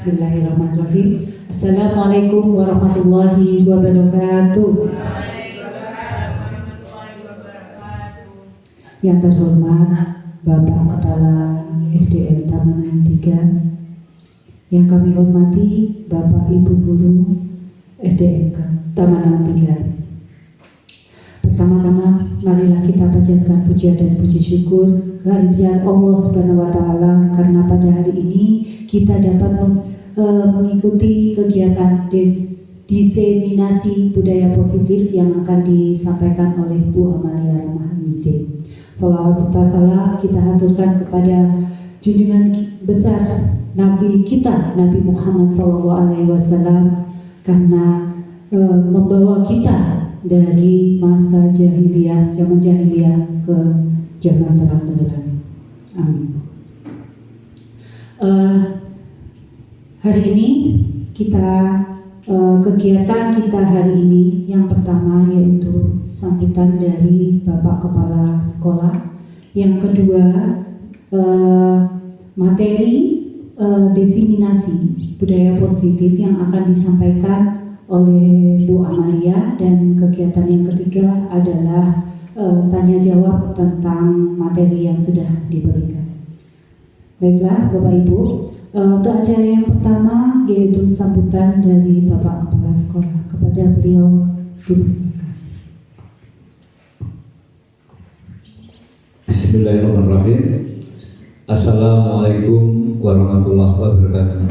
Bismillahirrahmanirrahim. Assalamualaikum warahmatullahi wabarakatuh. Yang terhormat Bapak Kepala SDN Tamanan 3, yang kami hormati Bapak Ibu Guru SDN Tamanan 3. Pertama-tama, marilah kita panjatkan pujian dan puji syukur kehadirat Allah Subhanahu wa Ta'ala, karena pada hari ini kita dapat mengikuti kegiatan diseminasi budaya positif yang akan disampaikan oleh Bu Amalia Rahmanizin. Salawat serta salam kita haturkan kepada junjungan besar Nabi kita, Nabi Muhammad SAW, karena membawa kita dari masa jahiliyah, zaman jahiliyah ke zaman terang benderang. Amin. Hari ini kegiatan kita hari ini yang pertama yaitu sambutan dari Bapak Kepala Sekolah. Yang kedua materi diseminasi budaya positif yang akan disampaikan oleh Bu Amalia, dan kegiatan yang ketiga adalah tanya jawab tentang materi yang sudah diberikan. Baiklah Bapak Ibu, untuk acara yang pertama yaitu sambutan dari Bapak Kepala Sekolah, kepada beliau dipersilakan. Bismillahirrahmanirrahim. Assalamualaikum warahmatullahi wabarakatuh.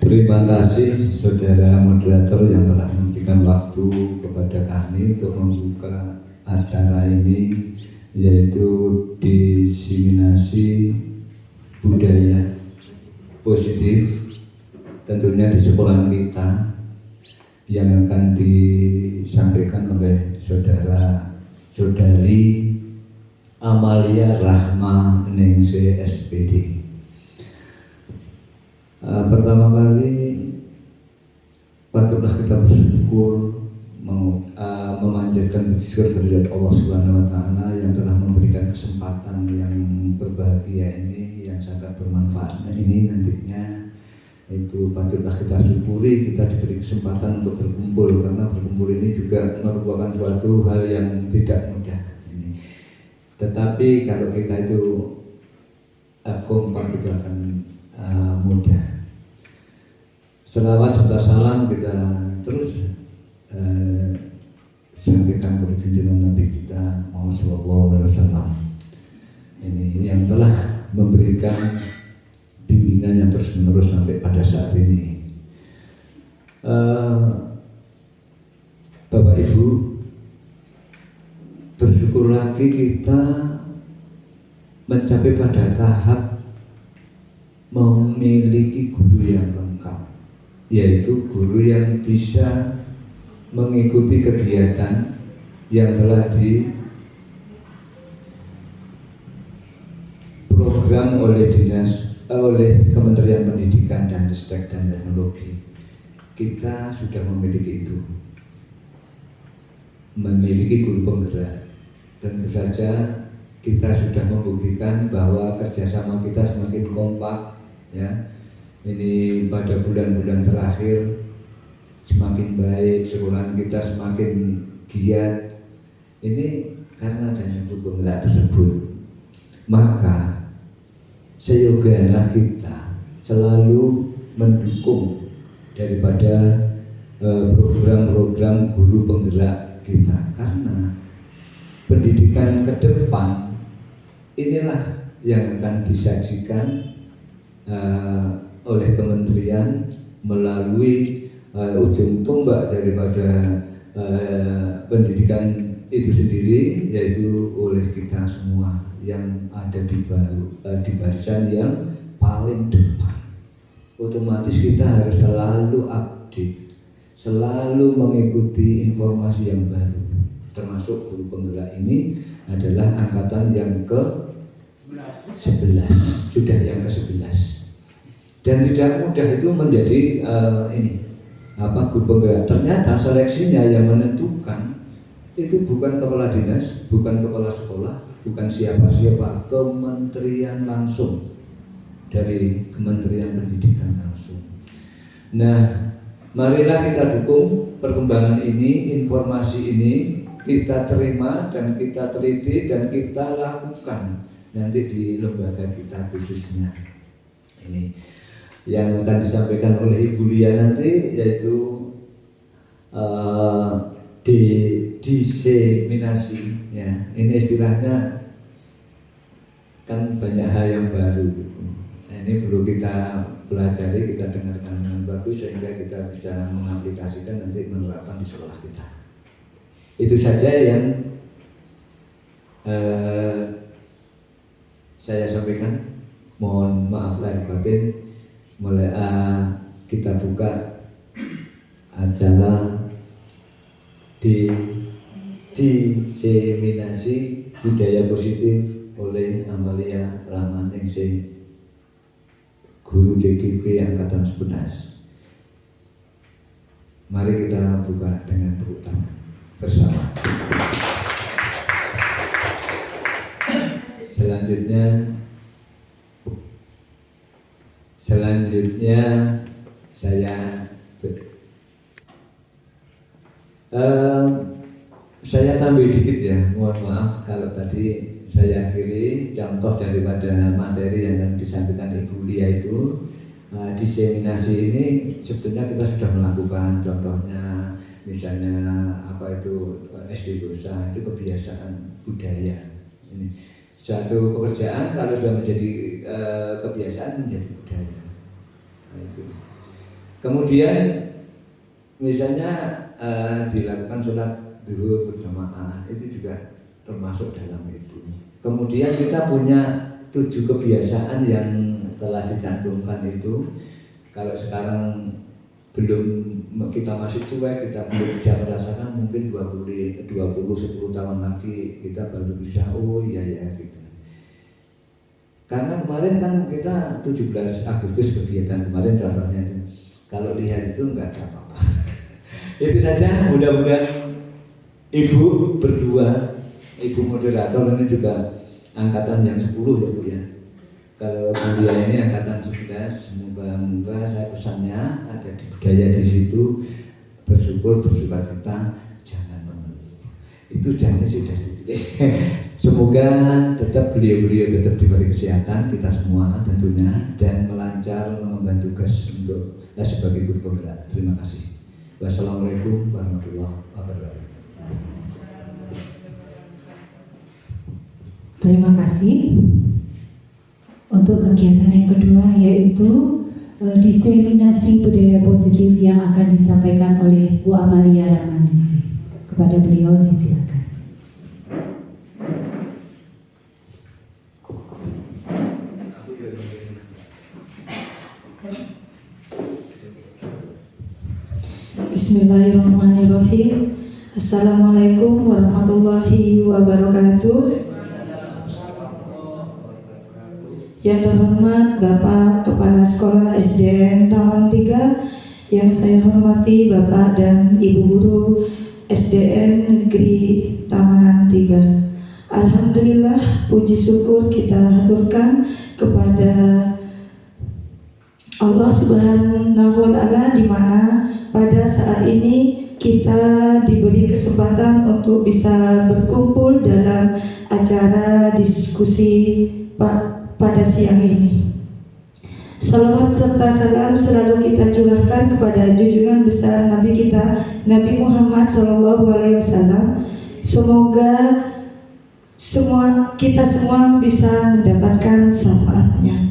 Terima kasih saudara moderator yang telah memberikan waktu kepada kami untuk membuka acara ini, yaitu diseminasi budaya positif tentunya di sekolah kita, yang akan disampaikan oleh saudara-saudari Amalia Rahmanizin SPD. Pertama kali patutlah kita bersyukur, memanjatkan puji syukur kehadirat Allah Subhanahu wa Ta'ala yang telah memberikan kesempatan yang berbahagia ini, yang sangat bermanfaat ini nantinya. Itu patutlah kita syukuri, kita diberi kesempatan untuk berkumpul, karena berkumpul ini juga merupakan suatu hal yang tidak mudah ini. Tetapi kalau kita itu kompak, itu akan mudah. Selawat serta salam kita terus sampaikan kepada junjungan Nabi kita Muhammad SAW, ini yang telah memberikan bimbingan yang terus menerus sampai pada saat ini. Bapak Ibu, bersyukur lagi kita mencapai pada tahap memiliki guru yang lengkap, yaitu guru yang bisa mengikuti kegiatan yang telah diprogram oleh Kementerian Pendidikan dan Ristek dan Teknologi. Kita sudah memiliki itu, memiliki guru penggerak. Tentu saja kita sudah membuktikan bahwa kerjasama kita semakin kompak, ya. Ini pada bulan-bulan terakhir semakin baik, sekolah kita semakin giat. Ini karena adanya guru penggerak tersebut. Maka seyogianya kita selalu mendukung daripada program-program guru penggerak kita, karena pendidikan ke depan inilah yang akan disajikan oleh kementerian melalui ujung tombak daripada pendidikan itu sendiri, yaitu oleh kita semua yang ada di barisan yang paling depan. Otomatis kita harus selalu update, selalu mengikuti informasi yang baru. Termasuk guru penggerak ini adalah angkatan yang ke-11, sudah yang ke-11. Dan tidak mudah itu menjadi guru penggerak. Ternyata seleksinya yang menentukan itu bukan kepala dinas, bukan kepala sekolah, bukan siapa-siapa, kementerian langsung. dari Kementerian Pendidikan langsung. Nah, marilah kita dukung perkembangan ini, informasi ini kita terima dan kita teliti dan kita lakukan nanti di lembaga kita khususnya. Ini yang akan disampaikan oleh Ibu Lia nanti yaitu diseminasi, ya. Ini istilahnya kan banyak hal yang baru gitu. Nah, ini perlu kita pelajari, kita dengarkan dengan bagus sehingga kita bisa mengaplikasikan nanti menerapkan di sekolah kita. Itu saja yang saya sampaikan. Mohon maaf lahir batin. Mulai kita buka acara diseminasi budaya positif oleh Amalia Ramaningsih, Guru JGP Angkatan 11. Mari kita buka dengan tepuk tangan bersama. Selanjutnya saya tambah dikit ya, mohon maaf kalau tadi saya akhiri contoh daripada materi yang disampaikan Ibu Lia itu. Diseminasi ini sebetulnya kita sudah melakukan, contohnya misalnya apa itu SD dosa, itu kebiasaan budaya. Ini suatu pekerjaan kalau sudah menjadi kebiasaan menjadi budaya. Nah, itu. Kemudian misalnya dilakukan sholat zuhur berjamaah, itu juga termasuk dalam itu. Kemudian kita punya 7 kebiasaan yang telah dicantumkan itu. Kalau sekarang belum, kita masih cuek, kita belum bisa merasakan, mungkin 10 tahun lagi kita baru bisa, oh iya ya gitu. Karena kemarin kan kita 17 Agustus kegiatan kemarin contohnya itu. Kalau lihat itu enggak ada apa-apa. Itu saja, mudah-mudahan Ibu berdua, Ibu moderator ini juga angkatan yang 10 ya Bu ya. Kalau kuliah ini angkatan 11, semoga saya pesannya ada di budaya di situ, bersyukur, bersukacita, jangan mengeluh. Itu jangan sudah dipilih. Semoga tetap beliau-beliau tetap diberi kesehatan, kita semua tentunya, dan melancar mengemban tugas untuk sebagai guru penggerak. Terima kasih. Wassalamualaikum warahmatullahi wabarakatuh. Terima kasih. Untuk kegiatan yang kedua yaitu diseminasi budaya positif yang akan disampaikan oleh Bu Amalia Ramaningsih. Kepada beliau disilakan. Bismillahirrahmanirrahim. Assalamualaikum warahmatullahi wabarakatuh. Yang terhormat Bapak Kepala Sekolah SDN Taman 3, yang saya hormati Bapak dan Ibu Guru SDN Negeri Tamanan 3. Alhamdulillah, puji syukur kita haturkan kepada Allah Subhanahu wa Ta'ala, di mana pada saat ini kita diberi kesempatan untuk bisa berkumpul dalam acara diskusi pada siang ini. Salawat serta salam selalu kita curahkan kepada junjungan besar Nabi kita, Nabi Muhammad SAW. Semoga kita semua bisa mendapatkan syafaatnya.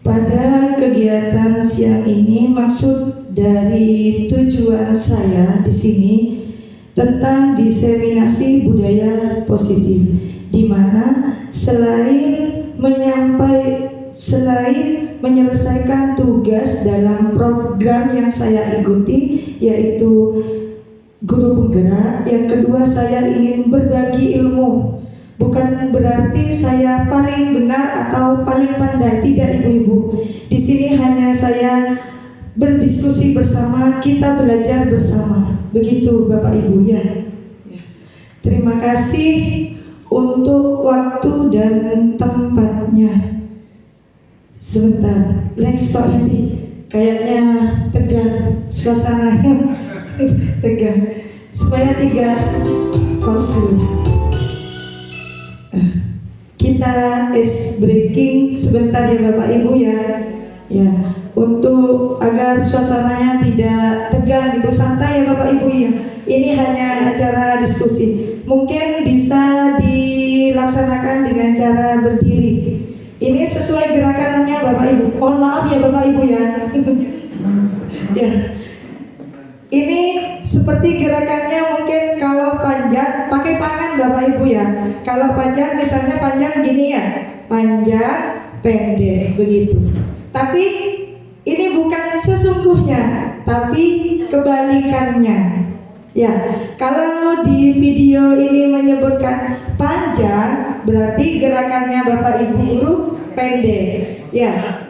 Pada kegiatan siang ini, maksud dari tujuan saya di sini tentang diseminasi budaya positif, di mana selain menyelesaikan tugas dalam program yang saya ikuti, yaitu guru penggerak, yang kedua saya ingin berbagi ilmu. Bukan berarti saya paling benar atau paling pandai, tidak ibu-ibu. Di sini hanya saya berdiskusi bersama, kita belajar bersama. Begitu Bapak Ibu ya. Terima kasih untuk waktu dan tempatnya. Sebentar, Lex Pak Randy, kayaknya tegang suasananya. Tegang. Supaya 3 pause dulu. Kita is breaking sebentar ya Bapak Ibu ya. Ya, untuk agar suasananya tidak tegang gitu, santai ya Bapak Ibu ya. Ini hanya acara diskusi. Mungkin bisa dilaksanakan dengan cara berdiri. Ini sesuai gerakannya Bapak Ibu. Mohon maaf ya Bapak Ibu ya. Ya. Ini seperti gerakannya mungkin kalau panjang pakai tangan Bapak Ibu ya. Kalau panjang misalnya panjang gini ya. Panjang, pendek begitu. Tapi ini bukan sesungguhnya, tapi kebalikannya. Ya, kalau di video ini menyebutkan panjang, berarti gerakannya Bapak Ibu guru pendek. Ya.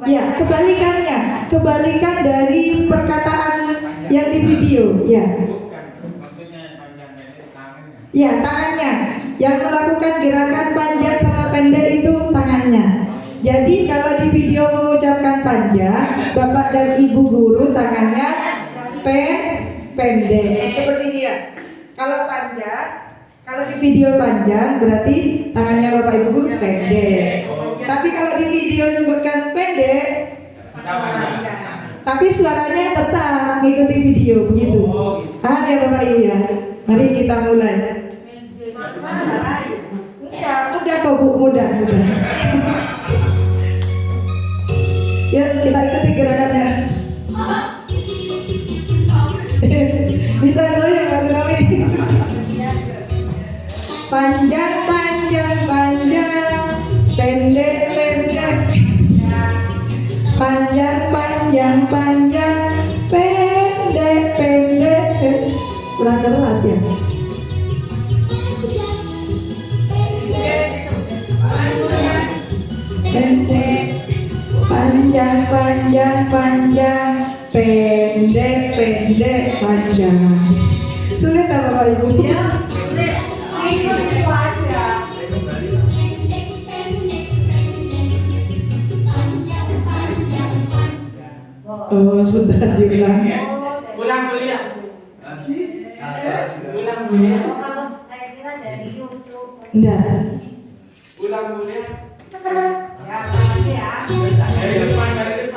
Ya, kebalikannya, kebalikan dari perkataan yang di video, ya. Ya, tangannya. Yang melakukan gerakan panjang sama pendek itu tangannya. Jadi kalau di video mengucapkan panjang, Bapak dan Ibu guru tangannya pendek. Seperti ini ya. Kalau panjang, kalau di video panjang berarti tangannya Bapak Ibu guru pendek. Tapi kalau di video menyebutkan pendek, panjang. Tapi suaranya tetap mengikuti video begitu. Paham ya Bapak Ibu ya? Mari kita mulai. Mudah kok Bu, mudah. Ya, kita ikuti gerakannya. Bisa dulu ya Mas Rawi. Panjang, pendek. Panjang, pendek. Kurang keras ya. Pendek. Panjang, pendek, panjang. Sulit tak Bapak Ibu? Oh, sudah diulang. Ulang kuliah. Saya kira dari YouTube. Enggak. Ulang kuliah. Ya, makasih ya. Dari depan lagi.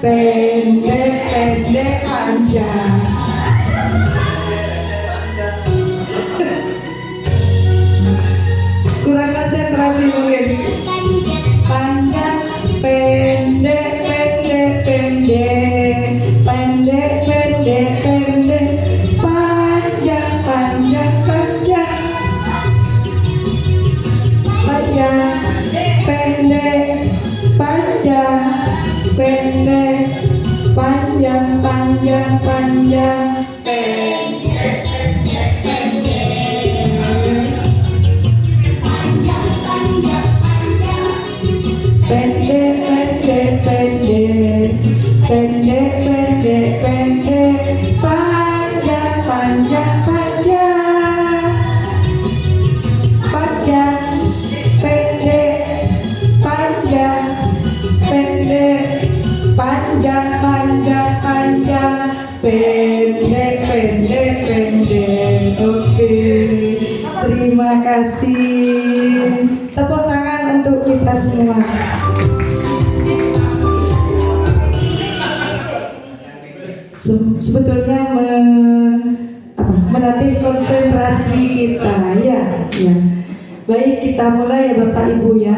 Pendek, panjang. Kurang konsentrasi mungkin. Panjang, pendek. Panjang, pendek. Oke, terima kasih. Tepuk tangan untuk kita semua. Sebetulnya melatih konsentrasi kita ya. Baik, kita mulai ya Bapak Ibu ya.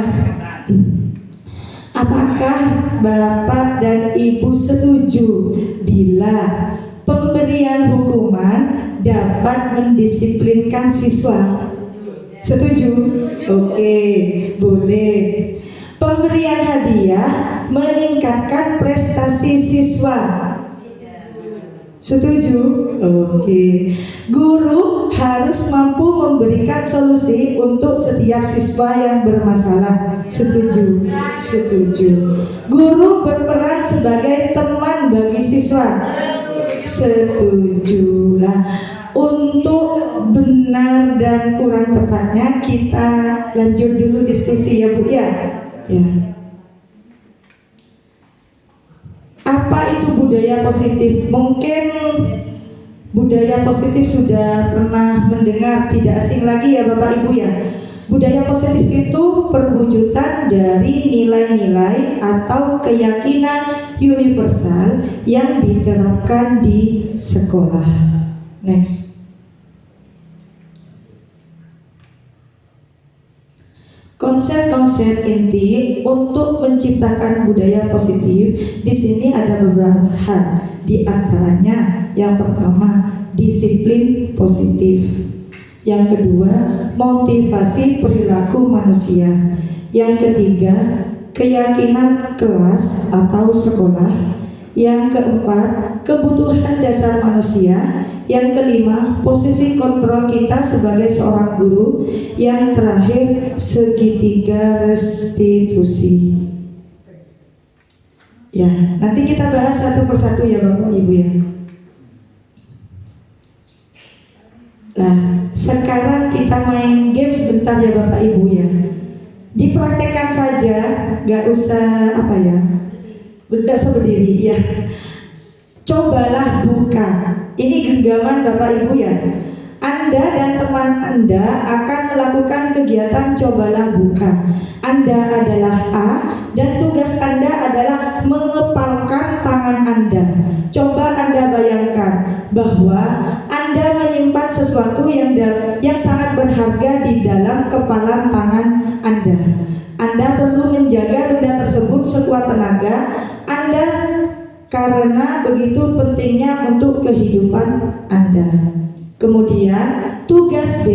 Apakah Bapak dan Ibu setuju bila pemberian hukuman dapat mendisiplinkan siswa? Setuju? Oke, boleh. Pemberian hadiah hadiah meningkatkan prestasi siswa. Setuju? Oke. Guru harus mampu memberikan solusi untuk setiap siswa yang bermasalah. Setuju? Setuju. Guru berperan sebagai teman bagi siswa. Setuju. Lah, untuk benar dan kurang tepatnya kita lanjut dulu diskusi ya Bu ya. Ya. Apa itu budaya positif? Mungkin budaya positif sudah pernah mendengar, tidak asing lagi ya Bapak Ibu ya. Budaya positif itu perwujudan dari nilai-nilai atau keyakinan universal yang diterapkan di sekolah. Next. Konsep-konsep inti untuk menciptakan budaya positif di sini ada beberapa hal. Di antaranya, yang pertama, disiplin positif. Yang kedua, motivasi perilaku manusia. Yang ketiga, keyakinan kelas atau sekolah. Yang keempat, kebutuhan dasar manusia. Yang kelima, posisi kontrol kita sebagai seorang guru. Yang terakhir, segitiga restitusi. Ya, nanti kita bahas satu persatu ya Bapak Ibu ya. Nah, sekarang kita main game sebentar ya Bapak Ibu ya. Dipraktekkan saja, gak usah apa ya, benda berdiri ya. Cobalah buka. Ini genggaman Bapak Ibu ya. Anda dan teman Anda akan melakukan kegiatan cobalah buka. Anda adalah A dan tugas Anda adalah mengepalkan tangan Anda. Coba Anda bayangkan bahwa Anda menyimpan sesuatu yang sangat berharga di dalam kepalan tangan Anda. Anda perlu menjaga benda tersebut sekuat tenaga Anda karena begitu pentingnya untuk kehidupan Anda. Kemudian tugas B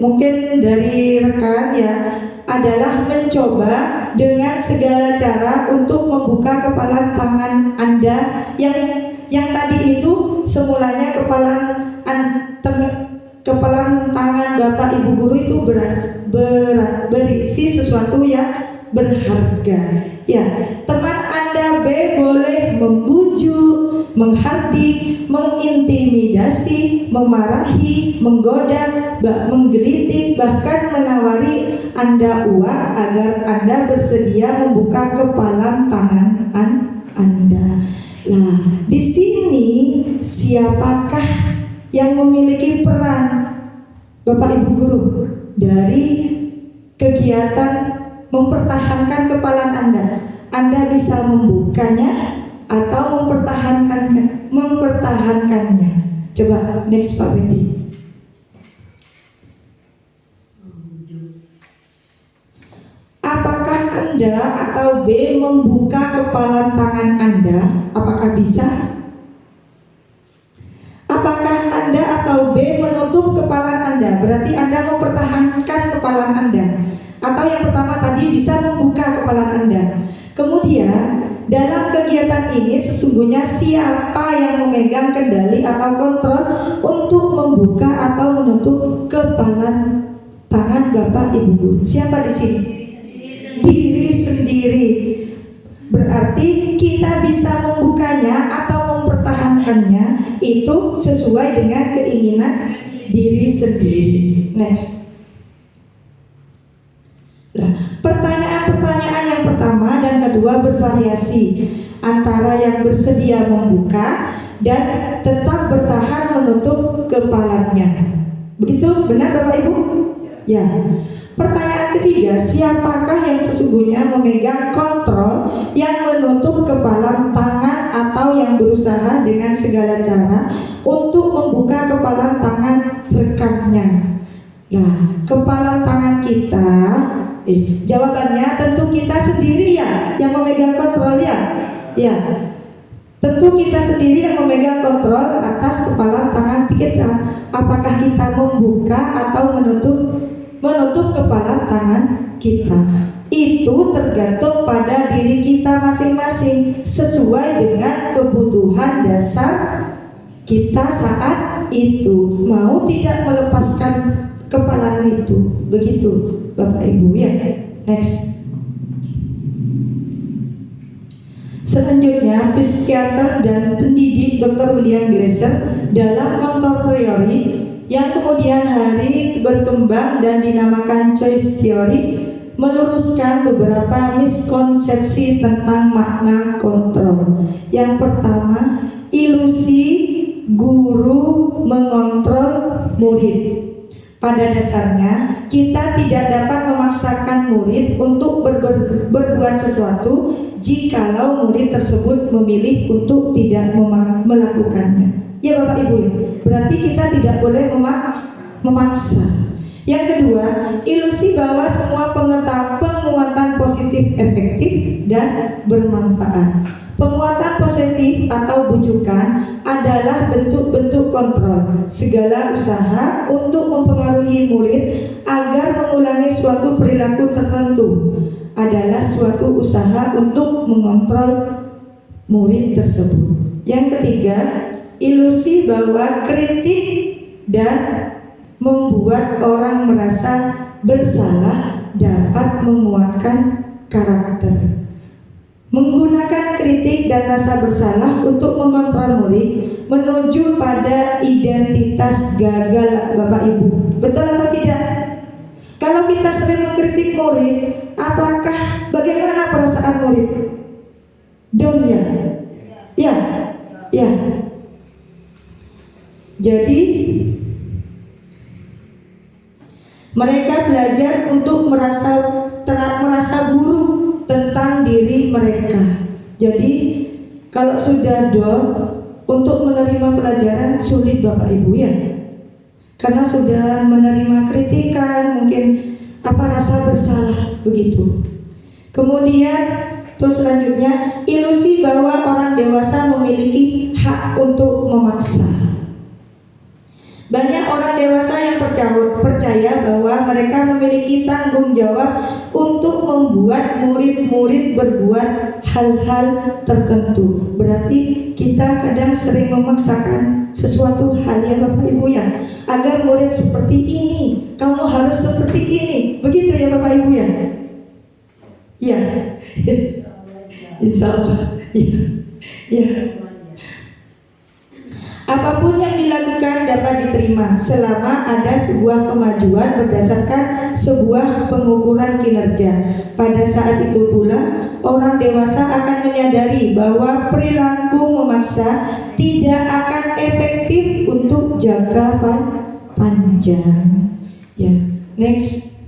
mungkin dari rekan ya adalah mencoba dengan segala cara untuk membuka kepalan tangan Anda yang tadi itu semulanya kepalan tangan Bapak Ibu guru itu berisi sesuatu yang berharga. Ya, teman Anda B boleh membujuk, menghardik, mengintimidasi, memarahi, menggoda, menggelitik, bahkan menawari Anda uang agar Anda bersedia membuka kepalan tangan Anda. Nah, di sini siapakah yang memiliki peran Bapak Ibu guru dari kegiatan mempertahankan kepalan Anda? Anda bisa membukanya atau mempertahankannya. Coba next Pak Wendy. Apakah Anda atau B membuka kepalan tangan Anda? Apakah bisa? Apakah Anda atau B menutup kepalan Anda? Berarti Anda mempertahankan kepalan Anda. Atau yang pertama tadi bisa membuka kepalan Anda. Kemudian dalam kegiatan ini sesungguhnya siapa yang memegang kendali atau kontrol untuk membuka atau menutup kepalan tangan Bapak Ibu guru? Siapa di sini? Diri sendiri. Berarti kita bisa membukanya atau mempertahankannya itu sesuai dengan keinginan diri sendiri. Next. Nah, pertanyaan-pertanyaan yang pertama dan kedua bervariasi antara yang bersedia membuka dan tetap bertahan menutup kepalanya. Begitu benar Bapak Ibu? Ya. Pertanyaan ketiga, siapakah yang sesungguhnya memegang kontrol yang menutup kepalan tangan atau yang berusaha dengan segala cara untuk membuka kepalan tangan rekannya? Nah, kepalan tangan kita jawabannya tentu kita sendiri ya yang memegang kontrol ya. Ya. Tentu kita sendiri yang memegang kontrol atas kepalan tangan kita. Apakah kita membuka atau menutup kepalan tangan kita? Itu tergantung tergantung pada diri kita masing-masing sesuai dengan kebutuhan dasar kita saat itu. Mau tidak melepaskan kepala itu. Begitu Bapak Ibu ya. Next. Selanjutnya, psikiater dan pendidik Dr. William Glasser dalam kontor teori yang kemudian hari berkembang dan dinamakan choice theory meluruskan beberapa miskonsepsi tentang makna kontrol. Yang pertama, ilusi guru mengontrol murid. Pada dasarnya, kita tidak dapat memaksakan murid untuk berbuat sesuatu jikalau murid tersebut memilih untuk tidak melakukannya. Ya Bapak Ibu ya, berarti kita tidak boleh memaksa. Yang kedua, ilusi bahwa semua penguatan positif efektif dan bermanfaat. Penguatan positif atau bujukan adalah bentuk-bentuk kontrol. Segala usaha untuk mempengaruhi murid agar mengulangi suatu perilaku tertentu adalah suatu usaha untuk mengontrol murid tersebut. Yang ketiga, ilusi bahwa kritik dan membuat orang merasa bersalah dapat menguatkan karakter. Menggunakan kritik dan rasa bersalah untuk mengontrol murid menuju pada identitas gagal Bapak Ibu. Betul atau tidak? Kalau kita sering mengkritik murid, bagaimana perasaan murid? Down ya? Ya, ya. Jadi mereka belajar untuk merasa buruk tentang diri mereka. Jadi kalau sudah down, untuk menerima pelajaran sulit Bapak Ibu ya, karena sudah menerima kritikan, mungkin rasa bersalah begitu. Kemudian terus selanjutnya, ilusi bahwa orang dewasa memiliki hak untuk memaksa. Banyak orang dewasa yang percaya bahwa mereka memiliki tanggung jawab untuk membuat murid-murid berbuat hal-hal tertentu. Berarti kita kadang sering memaksakan sesuatu hal ya Bapak Ibu ya, agar murid seperti ini, kamu harus seperti ini. Begitu ya Bapak Ibu ya? Ya. Insya Allah. Ya. Apapun yang dilakukan dapat diterima selama ada sebuah kemajuan berdasarkan sebuah pengukuran kinerja. Pada saat itu pula orang dewasa akan menyadari bahwa perilaku memaksa tidak akan efektif untuk jangka panjang. Ya, next.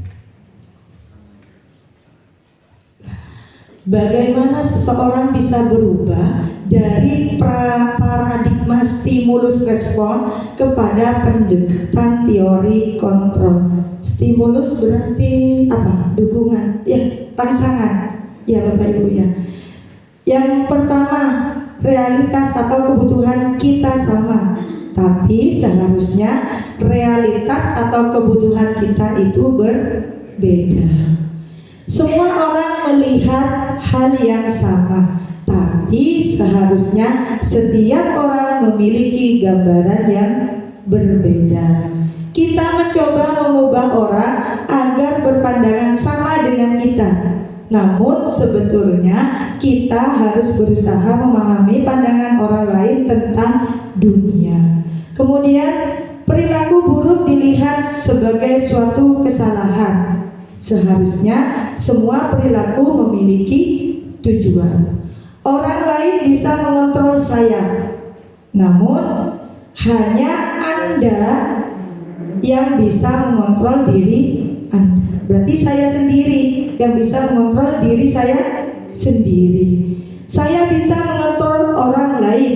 Bagaimana seseorang bisa berubah dari paradigma stimulus respon kepada pendekatan teori kontrol? Stimulus berarti apa? Dukungan, ya, rangsangan, ya Bapak Ibu ya. Yang pertama, realitas atau kebutuhan kita sama, tapi seharusnya realitas atau kebutuhan kita itu berbeda. Semua orang melihat hal yang sama, tapi seharusnya setiap orang memiliki gambaran yang berbeda. Kita mencoba mengubah orang agar berpandangan sama dengan kita. Namun sebetulnya kita harus berusaha memahami pandangan orang lain tentang dunia. Kemudian perilaku buruk dilihat sebagai suatu kesalahan. Seharusnya semua perilaku memiliki tujuan. Orang lain bisa mengontrol saya, namun hanya Anda yang bisa mengontrol diri Anda. Berarti saya sendiri yang bisa mengontrol diri saya sendiri. Saya bisa mengontrol orang lain,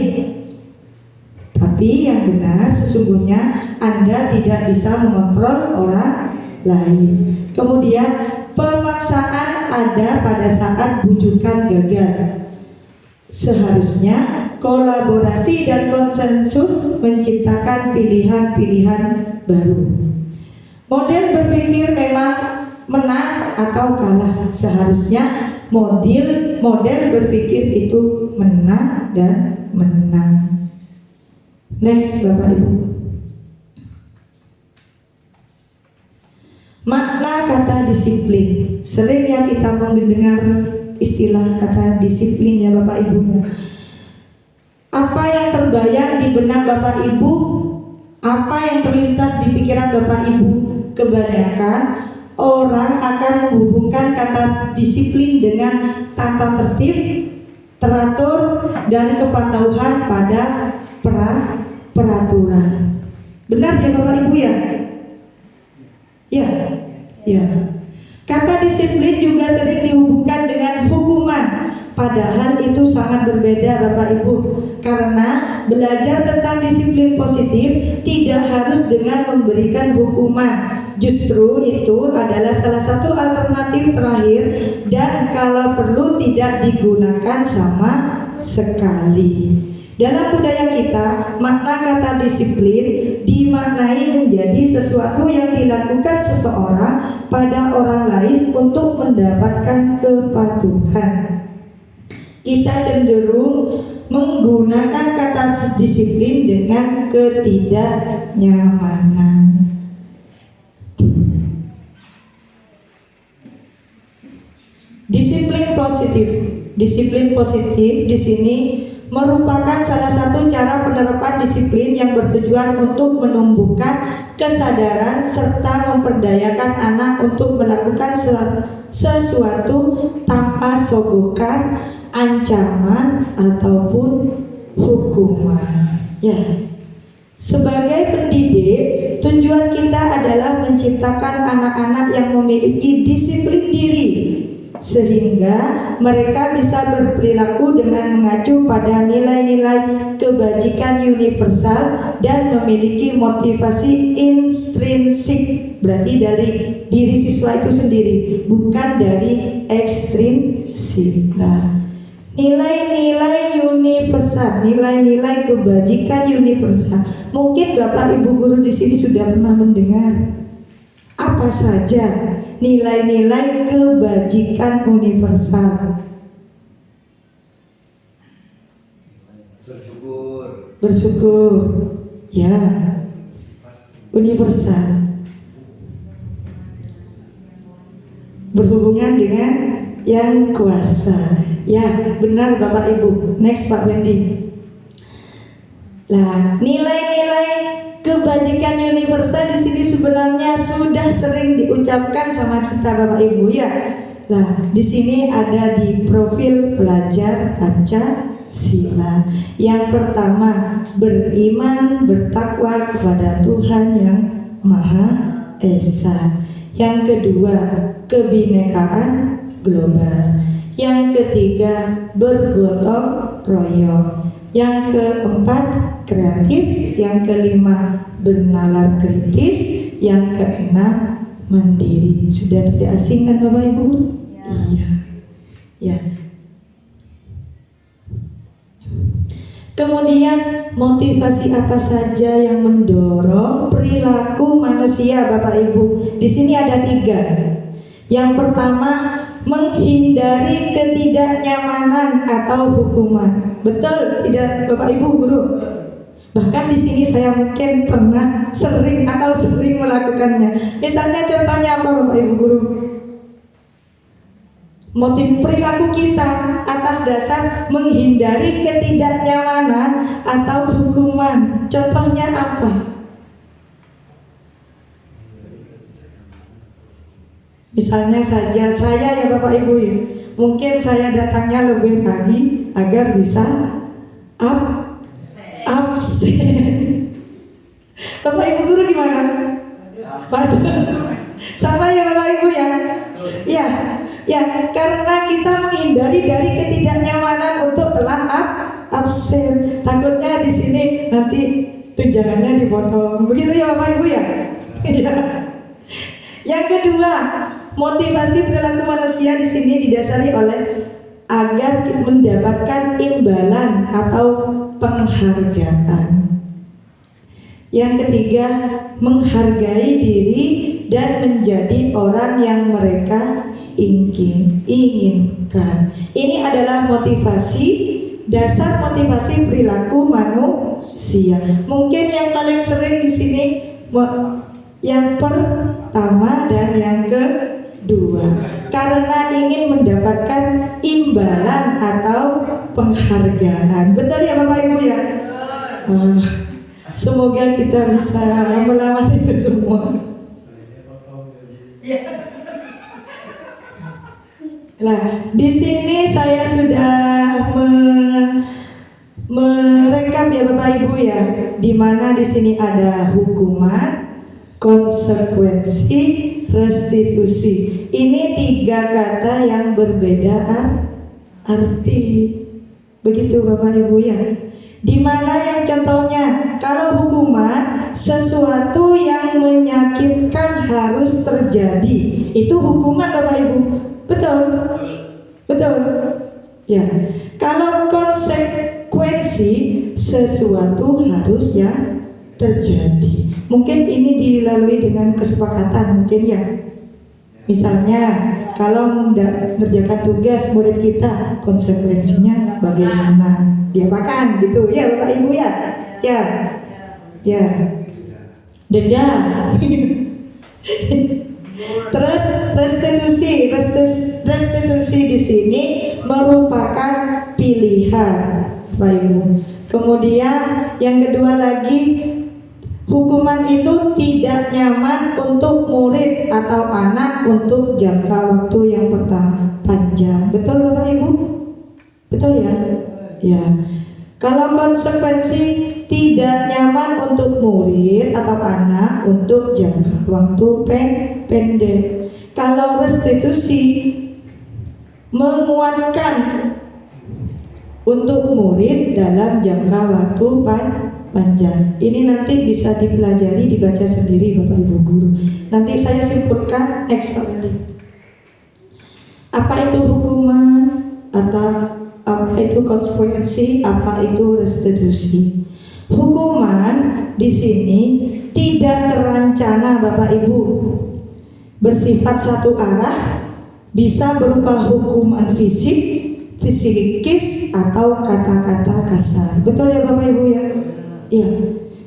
tapi yang benar sesungguhnya Anda tidak bisa mengontrol orang lain. Kemudian pemaksaan ada pada saat bujukan gagal. Seharusnya kolaborasi dan konsensus menciptakan pilihan-pilihan baru. Model berpikir memang menang atau kalah. Seharusnya model berpikir itu menang dan menang. Next Bapak Ibu. Makna kata disiplin. Sering ya kita mendengar istilah kata disiplin ya Bapak Ibu. Apa yang terbayang di benak Bapak Ibu? Apa yang terlintas di pikiran Bapak Ibu? Kebanyakan orang akan menghubungkan kata disiplin dengan tata tertib, teratur, dan kepatuhan pada peraturan. Benar ya Bapak Ibu ya? Ya. Kata disiplin juga sering dihubungkan dengan hukuman. Padahal itu sangat berbeda Bapak Ibu. Karena belajar tentang disiplin positif tidak harus dengan memberikan hukuman. Justru itu adalah salah satu alternatif terakhir dan kalau perlu tidak digunakan sama sekali. Dalam budaya kita, makna kata disiplin dimaknai menjadi sesuatu yang dilakukan seseorang pada orang lain untuk mendapatkan kepatuhan. Kita cenderung menggunakan kata disiplin dengan ketidaknyamanan. Disiplin positif di sini merupakan salah satu cara penerapan disiplin yang bertujuan untuk menumbuhkan kesadaran serta memperdayakan anak untuk melakukan sesuatu tanpa sogokan, ancaman ataupun hukuman. Ya. Sebagai pendidik, tujuan kita adalah menciptakan anak-anak yang memiliki disiplin diri sehingga mereka bisa berperilaku dengan mengacu pada nilai-nilai kebajikan universal dan memiliki motivasi intrinsik, berarti dari diri siswa itu sendiri, bukan dari ekstrinsik. Nah, nilai-nilai universal, nilai-nilai kebajikan universal. Mungkin Bapak Ibu guru di sini sudah pernah mendengar apa saja nilai-nilai kebajikan universal. Bersyukur, ya, universal. Berhubungan dengan yang kuasa. Ya, benar Bapak Ibu. Next Pak Wendy. Nah, nilai-nilai kebajikan universal di sini sebenarnya sudah sering diucapkan sama kita Bapak Ibu ya. Nah, di sini ada di profil pelajar Pancasila. Yang pertama, beriman bertakwa kepada Tuhan yang Maha Esa. Yang kedua, kebinekaan global. Yang ketiga, bergotong royong. Yang keempat, kreatif. Yang kelima, bernalar kritis. Yang keenam, mandiri. Sudah tidak asing kan Bapak Ibu? Iya. Ya. Kemudian motivasi apa saja yang mendorong perilaku manusia Bapak Ibu? Di sini ada 3. Yang pertama, menghindari ketidaknyamanan atau hukuman. Betul tidak Bapak Ibu guru? Bahkan di sini saya mungkin pernah sering melakukannya. Misalnya contohnya apa Bapak Ibu guru? Motif perilaku kita atas dasar menghindari ketidaknyamanan atau hukuman. Contohnya apa? Misalnya saja saya ya Bapak Ibu ya, mungkin saya datangnya lebih pagi agar bisa absen. Bapak Ibu guru gimana? Sama ya Bapak Ibu ya? Ya, karena kita menghindari dari ketidaknyamanan untuk telat absen. Takutnya di sini nanti tunjangannya dipotong. Begitu ya Bapak Ibu ya? Yang kedua, motivasi perilaku manusia di sini didasari oleh agar mendapatkan imbalan atau penghargaan. Yang ketiga, menghargai diri dan menjadi orang yang mereka inginkan. Ini adalah motivasi, dasar motivasi perilaku manusia. Mungkin yang paling sering di sini yang pertama dan yang kedua, karena ingin mendapatkan imbalan atau penghargaan. Betul ya Bapak Ibu ya? Semoga kita bisa melawan itu semua. Nah, di sini saya sudah merekam ya Bapak Ibu ya, di mana di sini ada hukuman, konsekuensi, restitusi. Ini 3 kata yang berbeda arti. Begitu Bapak Ibu ya. Di mana yang contohnya, kalau hukuman sesuatu yang menyakitkan harus terjadi, itu hukuman Bapak Ibu. Betul? Betul? Ya. Kalau konsekuensi sesuatu harus yang terjadi. Mungkin ini dilalui dengan kesepakatan mungkin ya. Misalnya kalau mengerjakan tugas murid kita, konsekuensinya bagaimana? Diapakan gitu ya Bapak Ibu ya? Ya. Ya. Denda. Terus restitusi di sini merupakan pilihan Bapak Ibu. Kemudian yang kedua lagi, hukuman itu tidak nyaman untuk murid atau anak untuk jangka waktu yang panjang. Betul Bapak Ibu? Betul ya? Ya. Kalau konsekuensi tidak nyaman untuk murid atau anak untuk jangka waktu pendek. Kalau restitusi menguatkan untuk murid dalam jangka waktu panjang. Ini nanti bisa dipelajari, dibaca sendiri Bapak Ibu guru. Nanti saya simpulkan next kali. Apa itu hukuman atau apa itu konsekuensi, apa itu restitusi? Hukuman di sini tidak terencana Bapak Ibu, bersifat satu arah, bisa berupa hukuman fisikis atau kata-kata kasar. Betul ya Bapak Ibu ya? Ya.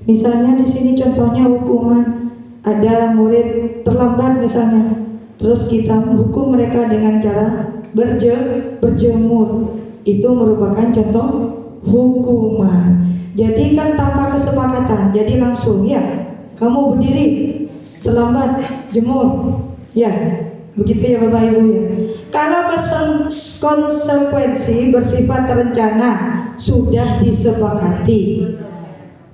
Misalnya di sini contohnya hukuman, ada murid terlambat misalnya, terus kita menghukum mereka dengan cara berjemur. Itu merupakan contoh hukuman. Jadi kan tanpa kesepakatan, jadi langsung ya, kamu berdiri terlambat jemur, ya begitu ya Bapak Ibu ya. Kalau konsekuensi bersifat terencana, sudah disepakati,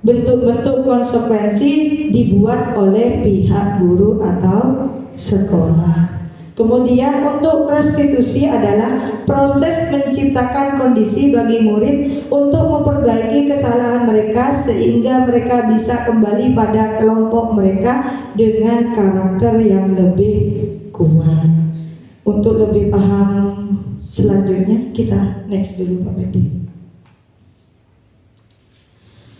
bentuk-bentuk konsekuensi dibuat oleh pihak guru atau sekolah. Kemudian untuk restitusi adalah proses menciptakan kondisi bagi murid untuk memperbaiki kesalahan mereka sehingga mereka bisa kembali pada kelompok mereka dengan karakter yang lebih kuat. Untuk lebih paham selanjutnya kita next dulu Pak Edi.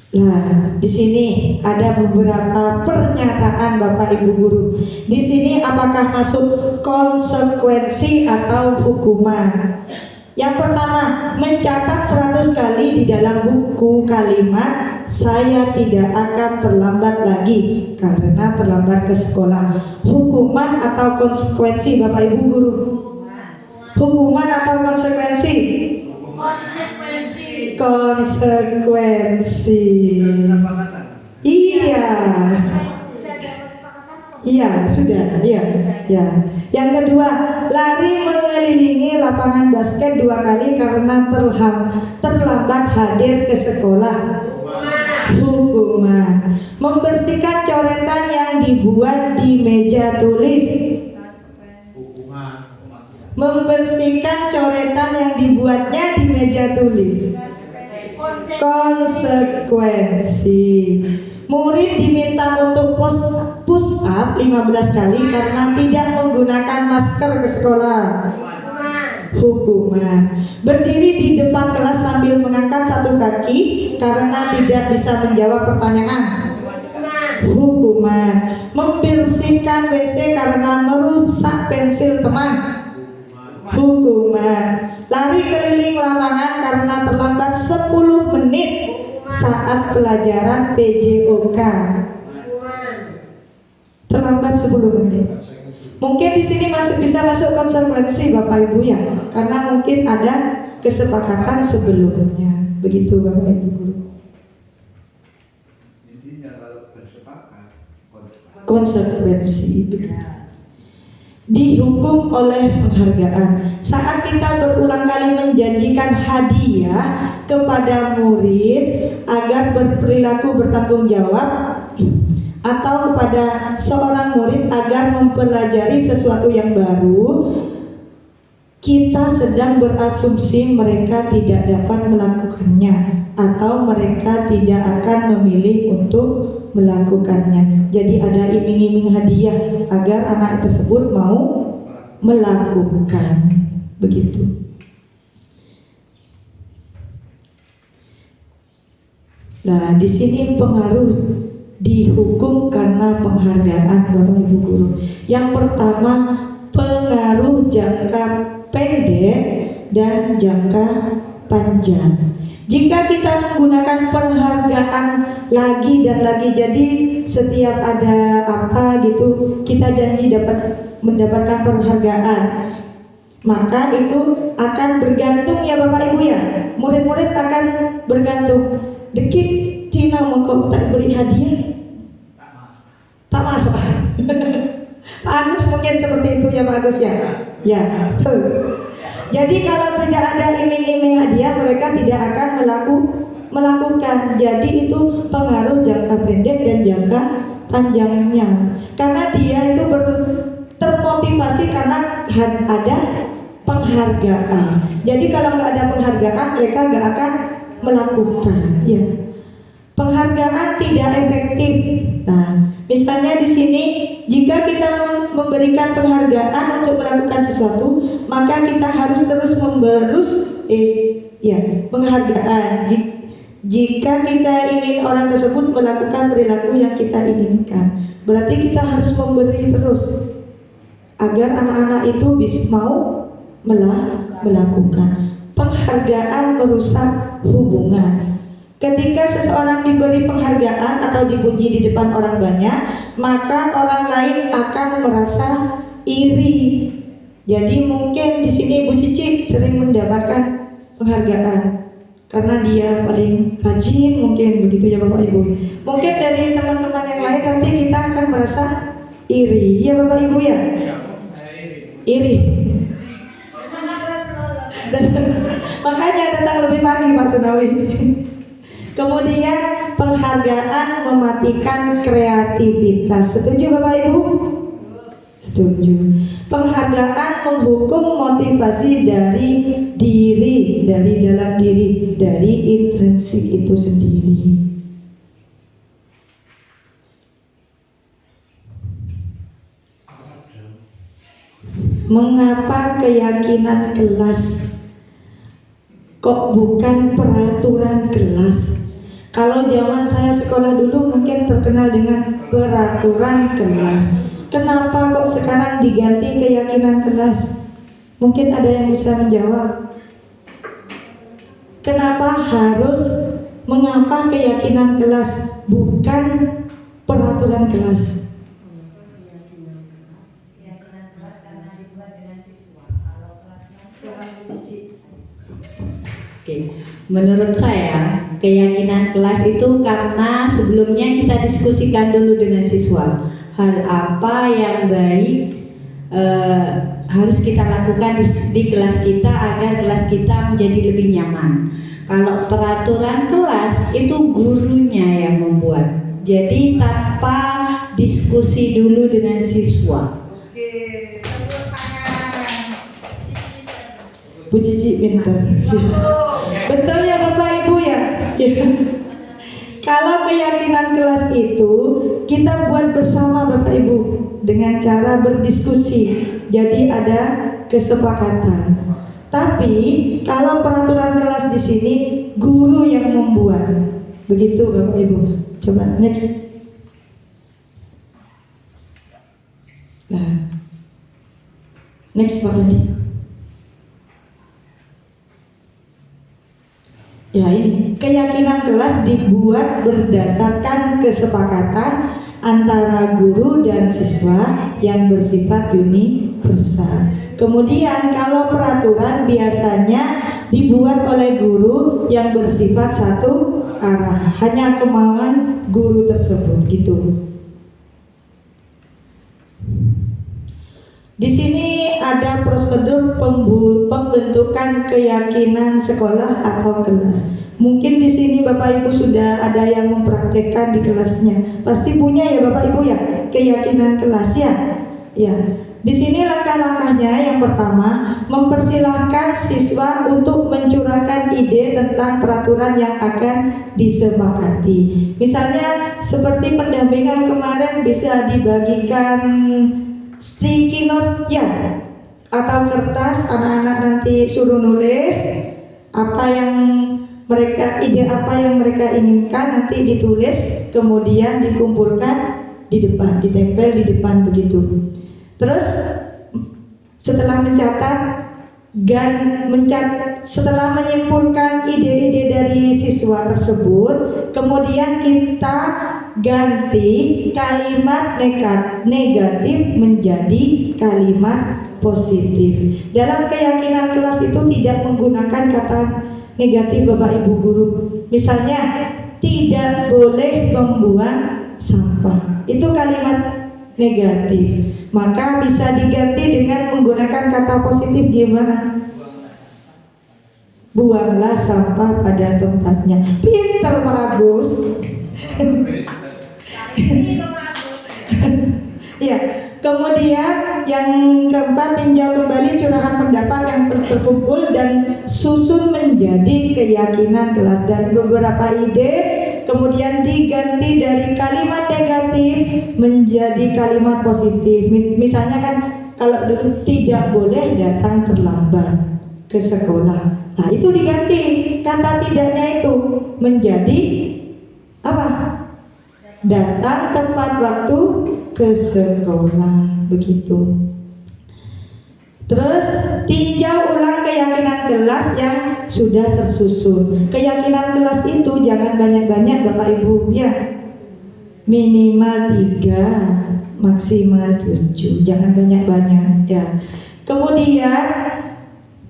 Nah, di sini ada beberapa pernyataan Bapak Ibu guru. Di sini apakah masuk konsekuensi atau hukuman? Yang pertama, mencatat 100 kali di dalam buku kalimat saya tidak akan terlambat lagi karena terlambat ke sekolah. Hukuman atau konsekuensi Bapak Ibu guru? Hukuman atau konsekuensi? Konsekuensi. Iya. Iya, sudah. Iya. Ya. Yang kedua, lari mengelilingi lapangan basket 2 kali karena terlambat hadir ke sekolah. Hukuman. Membersihkan coretan yang dibuat di meja tulis. Membersihkan coretan yang dibuatnya di meja tulis. Konsekuensi. Murid diminta untuk push up 15 kali karena tidak menggunakan masker ke sekolah. Hukuman. Berdiri di depan kelas sambil mengangkat 1 kaki karena tidak bisa menjawab pertanyaan. hukuman. Membersihkan WC karena merusak pensil teman, hukuman. Lari keliling lapangan karena terlambat 10 menit saat pelajaran PJOK, terlambat 10 menit. Mungkin di sini bisa masuk konsekuensi Bapak Ibu ya, karena mungkin ada kesepakatan sebelumnya. Begitu Bapak Ibu guru. Intinya kalau bersepakat Konsekuensi begitu. Dihukum oleh penghargaan. Saat kita berulang kali menjanjikan hadiah kepada murid agar berperilaku bertanggung jawab, atau kepada seorang murid agar mempelajari sesuatu yang baru, kita sedang berasumsi mereka tidak dapat melakukannya atau mereka tidak akan memilih untuk melakukannya. Jadi ada iming-iming hadiah agar anak tersebut mau melakukan. Begitu. Nah, di sini pengaruh dihukum karena penghargaan Bapak Ibu guru. Yang pertama, pengaruh jangka pendek dan jangka panjang. Jika kita menggunakan penghargaan lagi dan lagi, jadi setiap ada apa gitu kita janji dapat mendapatkan penghargaan, maka itu akan bergantung ya Bapak Ibu ya. Murid-murid akan bergantung. Dekit Tina mau kau tak beri hadiah, tak masuk. Pak Agus mungkin seperti itu ya Pak Agus ya. Ya, betul. Jadi kalau tidak ada iming-iming hadiah, mereka tidak akan melakukan. Jadi itu pengaruh jangka pendek dan jangka panjangnya. Karena dia itu termotivasi karena ada penghargaan. Jadi kalau nggak ada penghargaan, mereka nggak akan melakukan. Ya. Penghargaan tidak efektif. Nah, misalnya di sini, jika kita memberikan penghargaan untuk melakukan sesuatu, maka kita harus terus penghargaan. Jika kita ingin orang tersebut melakukan perilaku yang kita inginkan, berarti kita harus memberi terus agar anak-anak itu bisa mau melakukan. Penghargaan merusak hubungan. Ketika seseorang diberi penghargaan atau dipuji di depan orang banyak, maka orang lain akan merasa iri. Jadi mungkin di sini Bu Cici sering mendapatkan penghargaan karena dia paling rajin, mungkin begitu ya Bapak Ibu. Mungkin dari teman-teman yang lain nanti kita akan merasa iri, ya Bapak Ibu ya. Iri. Dan makanya datang lebih pagi Pak Sunawi. Kemudian penghargaan mematikan kreativitas. Setuju Bapak Ibu? Setuju. Penghargaan menghukum motivasi dari diri, dari dalam diri, dari intrinsik itu sendiri. Mengapa keyakinan kelas kok bukan peraturan kelas? Kalau zaman saya sekolah dulu mungkin terkenal dengan peraturan kelas. Kenapa kok sekarang diganti keyakinan kelas? Mungkin ada yang bisa menjawab. Mengapa keyakinan kelas bukan peraturan kelas? Menurut saya keyakinan kelas itu karena sebelumnya kita diskusikan dulu dengan siswa hal apa yang baik harus kita lakukan di kelas kita agar kelas kita menjadi lebih nyaman. Kalau peraturan kelas itu gurunya yang membuat, jadi tanpa diskusi dulu dengan siswa. Bu Cici pintar. Betul ya Bapak Ibu ya. Kalau keyakinan kelas itu kita buat bersama Bapak Ibu dengan cara berdiskusi. Jadi ada kesepakatan. Tapi kalau peraturan kelas di sini guru yang membuat. Begitu Bapak Ibu. Coba next. Nah, next Pak Andi. Ya ini, keyakinan kelas dibuat berdasarkan kesepakatan antara guru dan siswa yang bersifat universal. Kemudian kalau peraturan biasanya dibuat oleh guru yang bersifat satu arah, hanya kemauan guru tersebut gitu. Di sini ada prosedur pembentukan keyakinan sekolah atau kelas. Mungkin di sini Bapak Ibu sudah ada yang mempraktekkan di kelasnya. Pasti punya ya Bapak Ibu ya, keyakinan kelas ya. Ya. Di sini langkah-langkahnya yang pertama, mempersilahkan siswa untuk mencurahkan ide tentang peraturan yang akan disepakati. Misalnya seperti pendampingan kemarin bisa dibagikan sticky note ya, atau kertas, anak-anak nanti suruh nulis apa yang mereka, ide apa yang mereka inginkan, nanti ditulis kemudian dikumpulkan di depan, ditempel di depan begitu. Terus setelah setelah menyimpulkan ide-ide dari siswa tersebut, kemudian kita ganti kalimat negatif menjadi kalimat positif. Dalam keyakinan kelas itu tidak menggunakan kata negatif Bapak Ibu guru. Misalnya tidak boleh membuang sampah, itu kalimat negatif. Maka bisa diganti dengan menggunakan kata positif. Gimana? Buanglah sampah pada tempatnya. Pinter Pak Agus. Ya, kemudian yang keempat, tinjau kembali curahan pendapat yang terkumpul dan susun menjadi keyakinan kelas. Dan beberapa ide kemudian diganti dari kalimat negatif menjadi kalimat positif. Misalnya kan kalau dulu tidak boleh datang terlambat ke sekolah. Nah, itu diganti kata tidaknya itu menjadi apa? Datang tepat waktu ke sekolah, begitu. Terus tinjau ulang keyakinan kelas yang sudah tersusun. Keyakinan kelas itu jangan banyak-banyak Bapak Ibu ya. Minimal 3, maksimal 7. Jangan banyak-banyak ya. Kemudian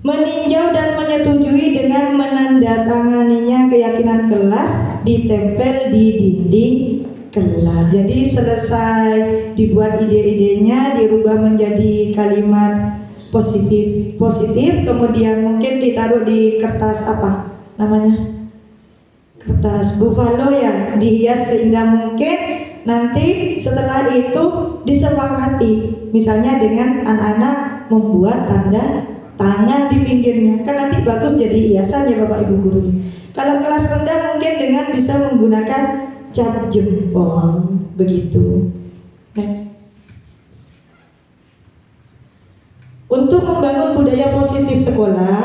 meninjau dan menyetujui dengan menandatanganinya keyakinan kelas, ditempel di dinding kelas. Jadi selesai dibuat ide-idenya, dirubah menjadi kalimat positif, kemudian mungkin ditaruh di kertas apa namanya, kertas buffalo ya, dihias seindah mungkin. Nanti setelah itu disepakati, misalnya dengan anak-anak membuat tanda tangan di pinggirnya, kan nanti bagus jadi hiasan ya Bapak Ibu guru. Kalau kelas rendah mungkin dengan bisa menggunakan cap jempol begitu. Next. Untuk membangun budaya positif sekolah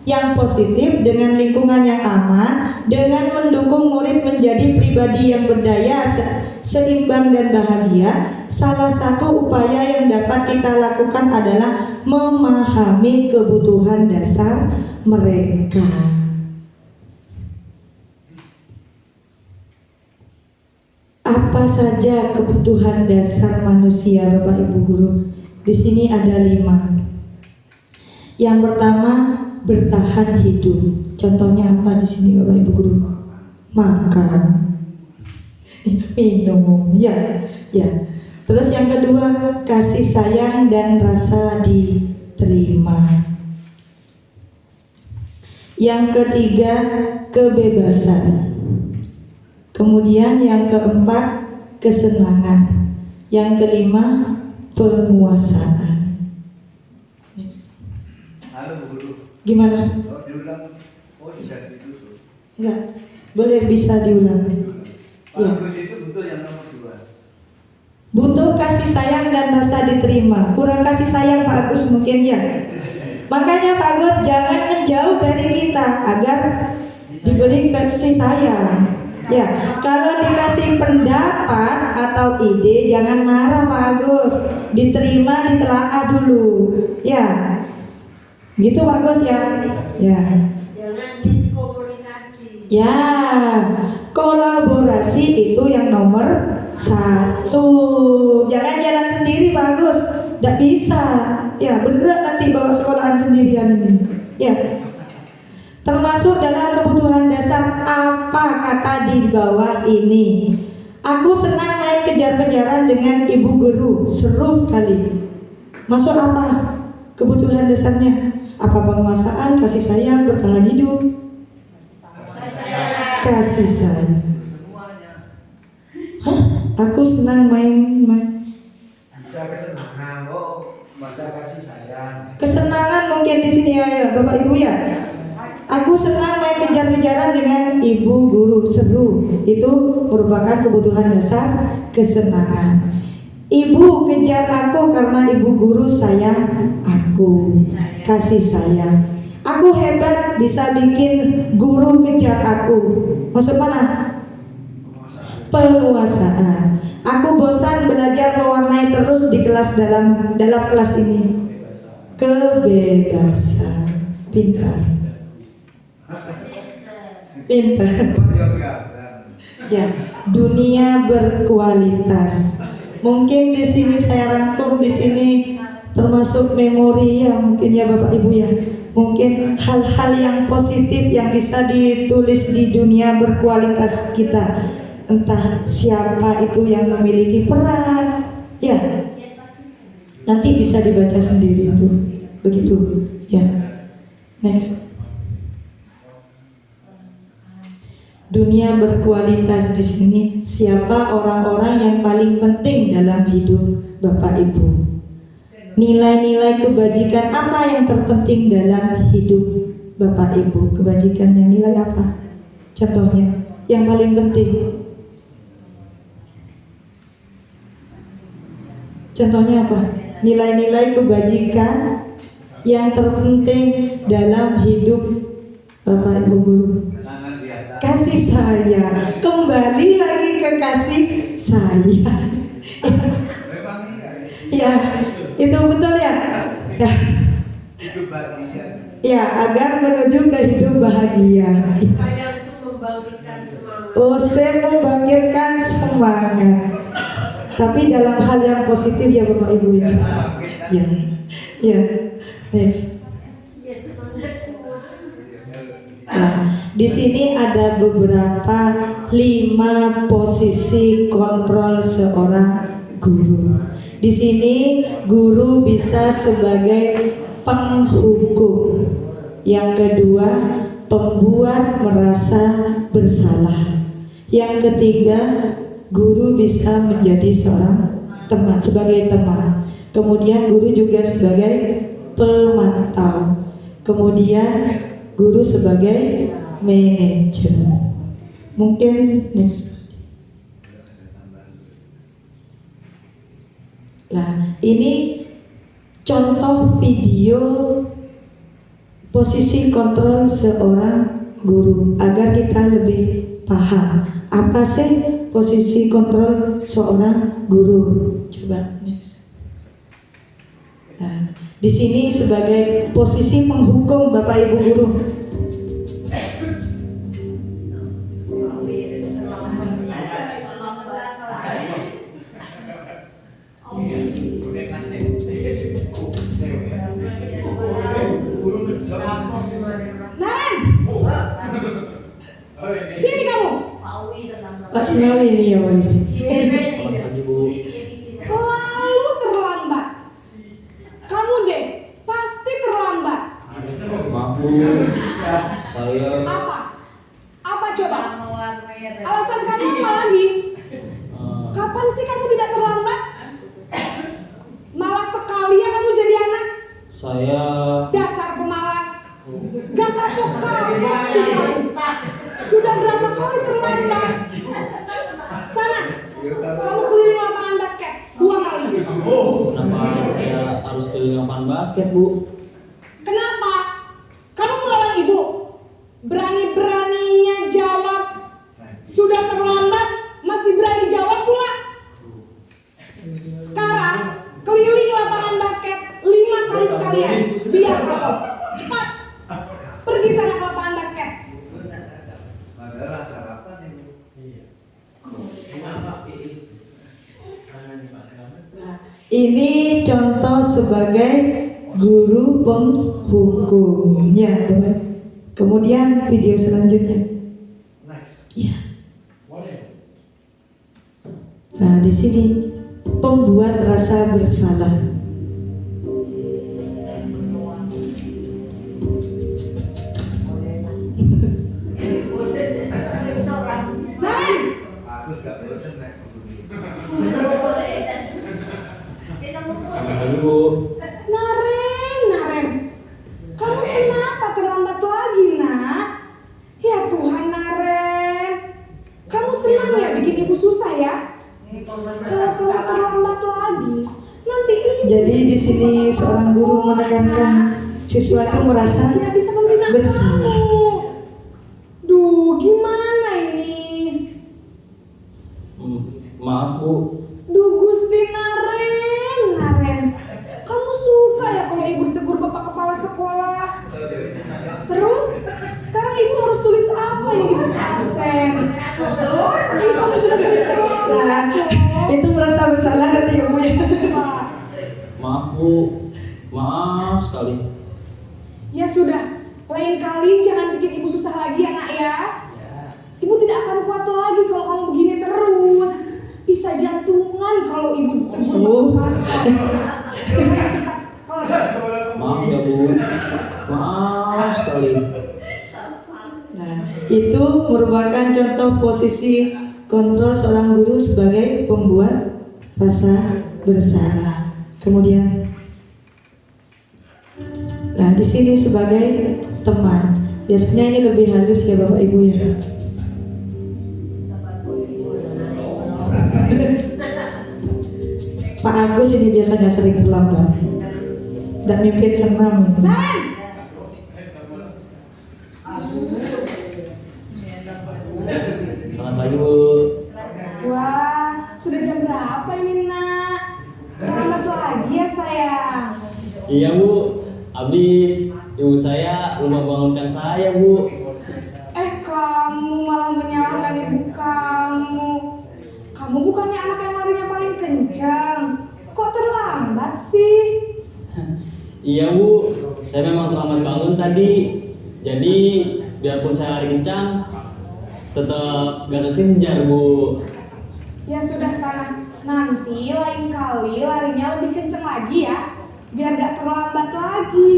yang positif dengan lingkungan yang aman, dengan mendukung murid menjadi pribadi yang berdaya, seimbang dan bahagia, salah satu upaya yang dapat kita lakukan adalah memahami kebutuhan dasar mereka. Apa saja kebutuhan dasar manusia Bapak Ibu guru? Di sini ada 5. Yang pertama, bertahan hidup. Contohnya apa di sini Bapak Ibu guru? Makan, minum, ya. Terus yang kedua, kasih sayang dan rasa diterima. Yang ketiga, kebebasan. Kemudian yang keempat, kesenangan. Yang kelima, penguasaan. Halo guru. Gimana? Oh, diulang. Oh, tidak ditutup. Enggak, boleh bisa diulang. Ya. Bagus, itu betul yang nomor 2. Butuh kasih sayang dan rasa diterima. Kurang kasih sayang Pak Agus mungkin ya. Makanya Pak Agus jangan menjauh dari kita agar diberi kasih sayang. Ya, kalau dikasih pendapat atau ide jangan marah Pak Agus, diterima, ditelaah dulu. Ya, gitu Pak Agus ya. Ya. Jangan miskomunikasi. Ya, kolaborasi itu yang nomor 1. Jangan jalan sendiri Pak Agus, tidak bisa. Ya, berat nanti bawa sekolahan sendirian ini. Ya. Termasuk dalam kebutuhan dasar apa kata di bawah ini. Aku senang main kejar-kejaran dengan ibu guru, seru sekali. Masuk apa? Kebutuhan dasarnya. Apa penguasaan, kasih sayang, bertahan hidup? Kasih sayang. Hah? Aku senang main. Bisa kesenangan kok, masa kasih sayang. Kesenangan mungkin di sini ya Bapak Ibu ya. Aku senang main kejar-kejaran dengan ibu guru, seru. Itu merupakan kebutuhan dasar kesenangan. Ibu kejar aku karena ibu guru sayang aku, kasih sayang. Aku hebat bisa bikin guru kejar aku. Maksud mana? Penguasaan. Aku bosan belajar mewarnai terus di kelas dalam kelas ini. Kebebasan. Pintar. Ya, dunia berkualitas. Mungkin di sini saya rangkum di sini termasuk memori ya mungkin ya Bapak Ibu ya. Mungkin hal-hal yang positif yang bisa ditulis di dunia berkualitas kita. Entah siapa itu yang memiliki peran. Ya. Nanti bisa dibaca sendiri itu. Begitu. Ya. Next. Dunia berkualitas di sini siapa orang-orang yang paling penting dalam hidup Bapak Ibu? Nilai-nilai kebajikan apa yang terpenting dalam hidup Bapak Ibu? Kebajikannya nilai apa? Contohnya yang paling penting. Contohnya apa? Nilai-nilai kebajikan yang terpenting dalam hidup Bapak Ibu guru. Kasih sayang. Kembali lagi ke kasih sayang. Ya, itu betul ya. Ya. Ya, agar menuju ke hidup bahagia. Saya itu membangkitkan semangat. Oh, saya membangkitkan semangat. Tapi dalam hal yang positif ya Bapak Ibu ya. Ya. Ya. Next. Ya semangat semua. Nah, di sini ada beberapa 5 posisi kontrol seorang guru. Di sini guru bisa sebagai penghukum. Yang kedua, pembuat merasa bersalah. Yang ketiga, guru bisa menjadi seorang teman, sebagai teman. Kemudian guru juga sebagai pemantau. Kemudian guru sebagai manajer. Mungkin next. Nah, ini contoh video posisi kontrol seorang guru agar kita lebih paham apa sih posisi kontrol seorang guru. Coba next. Nah, di sini sebagai posisi penghukum Bapak Ibu guru. Sini kamu. Pak Sinawi ini ya Pak. Selalu terlambat. Kamu deh pasti terlambat. Saya Apa? Apa coba? Alasan kamu apa lagi? Kapan sih kamu tidak terlambat? Malas sekali ya kamu jadi anak. saya Dasar pemalas. Gak kapok-kapok sih kamu. Sudah berapa kali terlambat? Sana, kamu keliling lapangan basket 2 kali. kenapa saya harus keliling lapangan basket, Bu? Kenapa? Kamu melawan ibu. Berani-beraninya jawab. Sudah pergi sana ke lapangan basket. Padahal sarapan ini. Nah, ini contoh sebagai guru penghukumnya, Bapak. Kemudian video selanjutnya. Ya. Nah, di sini pembuat rasa bersalah. Naren, Aku gak bosen naik Selamat pagi Bu. Naren, kamu kenapa terlambat lagi, Nak? Ya Tuhan, Naren, kamu senang ya bikin ibu susah ya? Kalau kamu terlambat lagi, nanti ibu Jadi di sini seorang guru menekankan siswa itu merasa tidak bisa membina bersalah. kamu. Duh, gimana ini? Maaf Bu. Duh Gusti Naren, kamu suka ya kalau ibu ditegur bapak kepala sekolah? Terus sekarang ibu harus tulis apa ini di buku absen? Ini kamu sudah sering terlambat. Nah, itu merasa bersalah dari ibu ya. Maaf Bu. Maaf sekali. Ya sudah, lain kali jangan bikin ibu susah lagi ya Nak ya. Ibu tidak akan kuat lagi kalau kamu begini terus. Bisa jantungan kalau ibu ditegur bapak kepala sekolah. Cepat, cepat, kelas. Maaf ya Bu. Maaf sekali. Nah, itu merupakan contoh posisi kontrol seorang guru sebagai pembuat rasa bersalah. Kemudian, nah di sini sebagai teman. Biasanya ini lebih halus ya Bapak Ibu ya. Pak Agus ini biasanya sering terlambat. Dan mimpin senam ini. Naren, Selamat pagi Bu. wah, sudah jam berapa ini Nak? Terlambat lagi ya sayang. Iya Bu. Habis ibu saya lupa bangunkan saya Bu. Kamu malah menyalahkan ibu kamu. Kamu bukannya anak yang larinya paling kencang. Kok terlambat sih? Iya Bu. Saya memang terlambat bangun tadi. Jadi biarpun saya lari kencang, tetap gak kekejar Bu. Ya sudah sana. Nanti lain kali larinya lebih kencang lagi ya. Biar gak terlambat lagi.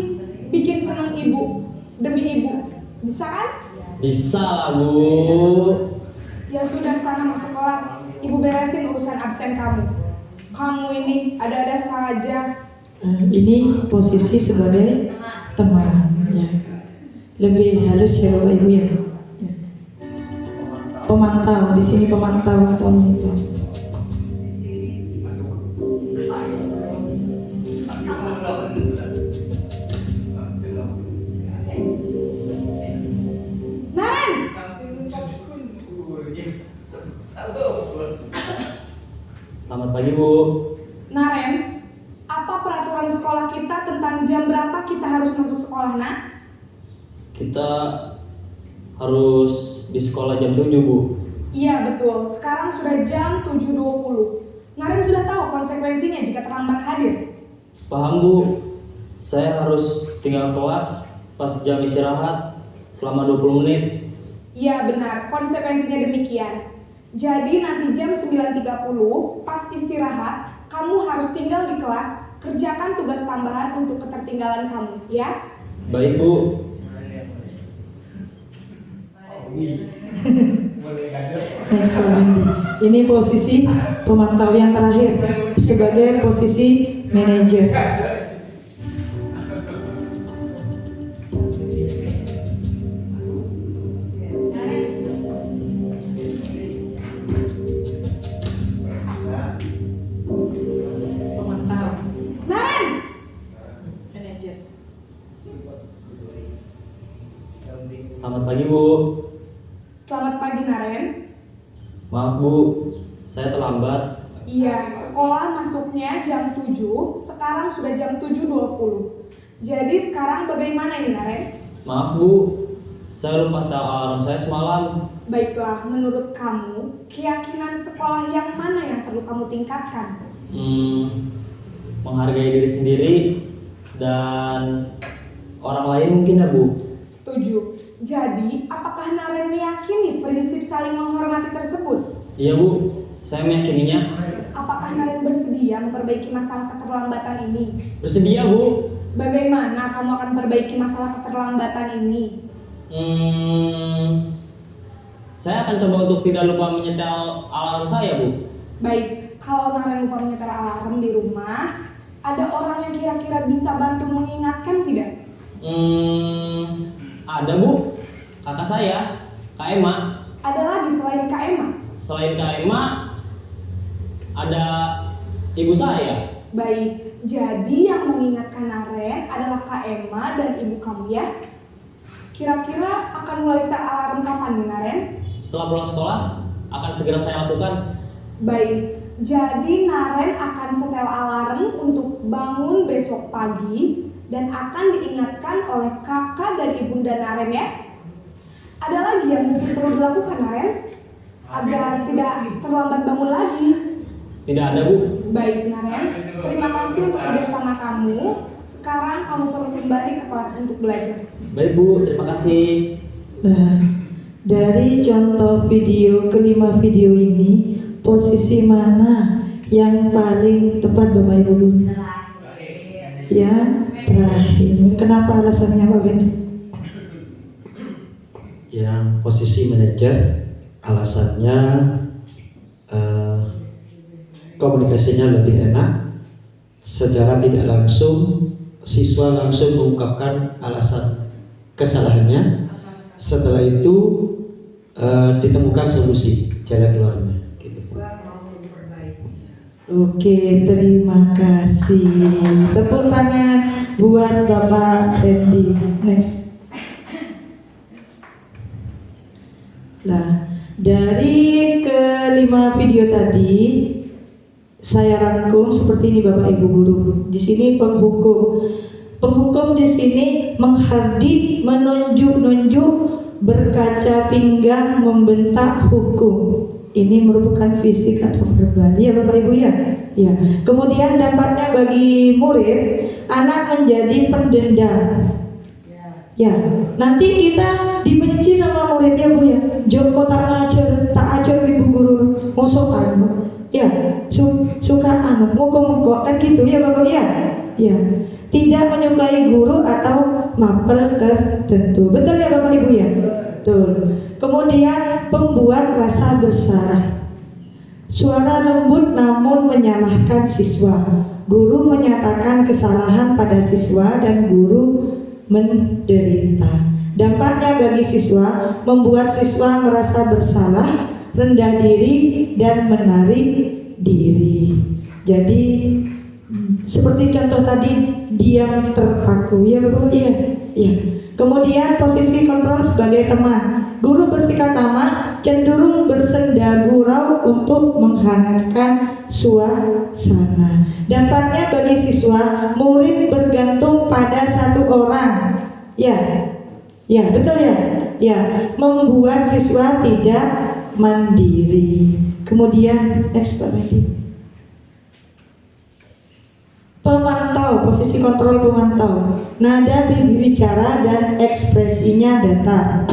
Bikin seneng ibu. Demi ibu. Bisa kan? Bisa lah Bu. Ya sudah sana masuk kelas. Ibu beresin urusan absen kamu. Kamu ini ada-ada saja. Ini posisi sebagai teman ya. Lebih halus ya Bapak Ibu ya. Ya. Pemantau, di sini pemantau atau monitor. Naren, Selamat pagi Bu. Naren, apa peraturan sekolah kita tentang jam berapa kita harus masuk sekolah, Nak? Kita harus di sekolah jam 7 Bu. Iya betul, sekarang sudah jam 7.20. Naren sudah tahu konsekuensinya jika terlambat hadir. Paham Bu. Saya harus tinggal kelas pas jam istirahat selama 20 menit. Iya benar, konsekuensinya demikian. Jadi nanti jam 9.30 pas istirahat, kamu harus tinggal di kelas, kerjakan tugas tambahan untuk ketertinggalan kamu, ya? Baik Bu. Next Pak Wendy. Ini posisi pemantau yang terakhir sebagai posisi manajer. Pemantau. Naren, Manajer. Selamat pagi Bu. selamat pagi Naren. Maaf Bu, saya terlambat. Iya, sekolah masuknya jam 7, sekarang sudah jam 7.20. Jadi sekarang bagaimana ini Naren? Maaf Bu, saya lupa setel alarm saya semalam. Baiklah, menurut kamu, keyakinan sekolah yang mana yang perlu kamu tingkatkan? Menghargai diri sendiri dan orang lain mungkin ya Bu. Setuju. Jadi, apakah Naren meyakini prinsip saling menghormati tersebut? Iya Bu, saya meyakininya. Apakah Naren bersedia memperbaiki masalah keterlambatan ini? Bersedia Bu. Bagaimana kamu akan perbaiki masalah keterlambatan ini? Saya akan coba untuk tidak lupa menyetel alarm saya Bu. Baik, kalau Naren lupa menyetel alarm di rumah, ada orang yang kira-kira bisa bantu mengingatkan tidak? Ada Bu, kakak saya, Kak Emma. Ada lagi selain Kak Emma? Selain Kak Emma, ada ibu saya. Baik, jadi yang mengingatkan Naren adalah Kak Emma dan ibu kamu ya? Kira-kira akan mulai setel alarm kapan nih Naren? Setelah pulang sekolah, akan segera saya lakukan. Baik, jadi Naren akan setel alarm untuk bangun besok pagi dan akan diingatkan oleh kakak dan ibunda Naren ya. Ada lagi yang mungkin perlu dilakukan Naren agar tidak terlambat bangun lagi? Tidak ada Bu. Baik Naren, terima kasih untuk kerjasama kamu. Sekarang kamu perlu kembali ke kelas untuk belajar. Baik Bu, terima kasih. Nah, dari contoh kelima video ini, posisi mana yang paling tepat Bapak Ibu Guru? Yang terakhir. Kenapa alasannya Pak Fendi? Yang posisi manajer, alasannya komunikasinya lebih enak. Secara tidak langsung siswa langsung mengungkapkan alasan kesalahannya. Setelah itu ditemukan solusi jalan keluarnya. Gitu. Oke, terima kasih. Tepuk tangan buat Bapak Fendi. Next. Nah, dari kelima video tadi saya rangkum seperti ini Bapak Ibu Guru. Di sini penghukum. Penghukum di sini menghardik, menunjuk-nunjuk, berkaca pinggang, membentak hukum. Ini merupakan fisik atau verbal. Ya Bapak Ibu ya. Ya. Kemudian dampaknya bagi murid, anak menjadi pendendam. Ya, nanti kita dibenci sama murid ya Bu ya. Joko tak ajar ibu guru ngosokan. Ya, suka ngokok-ngokok kan gitu ya Bapak ya. Ya. Tidak menyukai guru atau mapel tertentu. Betul ya Bapak Ibu ya? Betul. Kemudian pembuat rasa bersalah. Suara lembut namun menyalahkan siswa. Guru menyatakan kesalahan pada siswa dan guru menderita. Dampaknya bagi siswa, membuat siswa merasa bersalah, rendah diri dan menarik diri. Jadi seperti contoh tadi, diam terpaku ya Bapak? Iya. Iya. Kemudian posisi kontrol sebagai teman. Guru bersikap ramah, cenderung bersenda gurau untuk menghangatkan suasana. Dampaknya bagi siswa, murid bergantung pada satu orang. Ya. Ya, betul ya? Ya, membuat siswa tidak mandiri. Kemudian next Pak Medi. Pemantau, posisi kontrol pemantau. Nada bicara dan ekspresinya datar.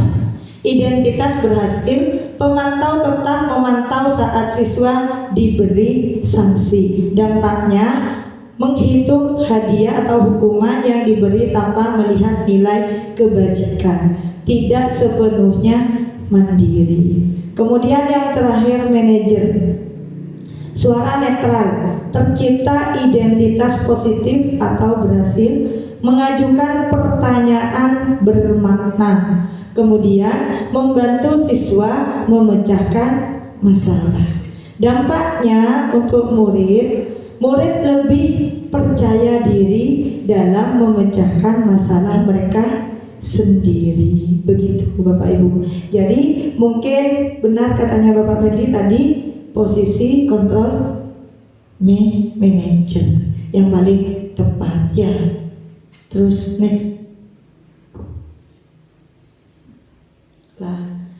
Identitas berhasil, pemantau tetap memantau saat siswa diberi sanksi. Dampaknya menghitung hadiah atau hukuman yang diberi tanpa melihat nilai kebajikan. Tidak sepenuhnya mandiri. Kemudian yang terakhir manajer. Suara netral, tercipta identitas positif atau berhasil, mengajukan pertanyaan bermakna, kemudian membantu siswa memecahkan masalah. Dampaknya untuk murid lebih percaya diri dalam memecahkan masalah mereka sendiri. Begitu Bapak Ibu. Jadi mungkin benar katanya Bapak Fedri tadi, posisi kontrol manager yang paling tepat ya. Terus next. Nah,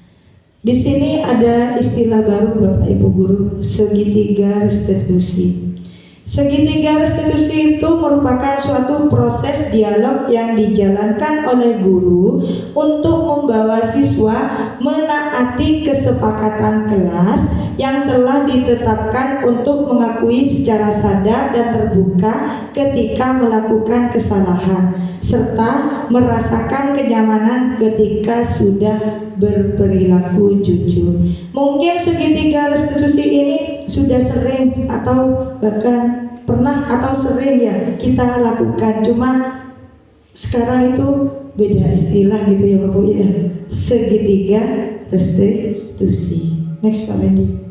di sini ada istilah baru Bapak Ibu Guru, segitiga restitusi. Segitiga restitusi itu merupakan suatu proses dialog yang dijalankan oleh guru untuk membawa siswa menaati kesepakatan kelas yang telah ditetapkan untuk mengakui secara sadar dan terbuka ketika melakukan kesalahan, serta merasakan kenyamanan ketika sudah berperilaku jujur. Mungkin segitiga restitusi ini sudah sering atau bahkan pernah atau sering ya kita lakukan, cuma sekarang itu beda istilah gitu ya Bapak ya. Segitiga restitusi. Next Pak Wendy.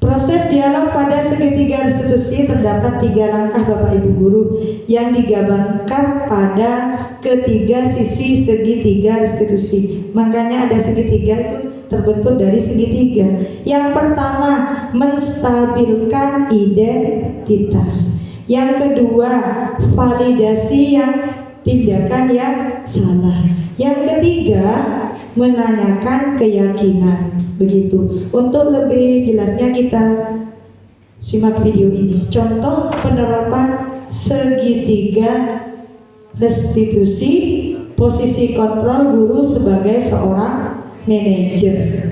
Proses dialog pada segitiga restitusi terdapat 3 langkah Bapak Ibu Guru yang digambarkan pada ketiga sisi segitiga restitusi. Makanya ada segitiga itu terbentuk dari segitiga. Yang pertama, menstabilkan identitas. Yang kedua, validasi yang tindakan yang salah. Yang ketiga, menanyakan keyakinan. Begitu. Untuk lebih jelasnya kita simak video ini. Contoh penerapan segitiga restitusi, posisi kontrol guru sebagai seorang manajer.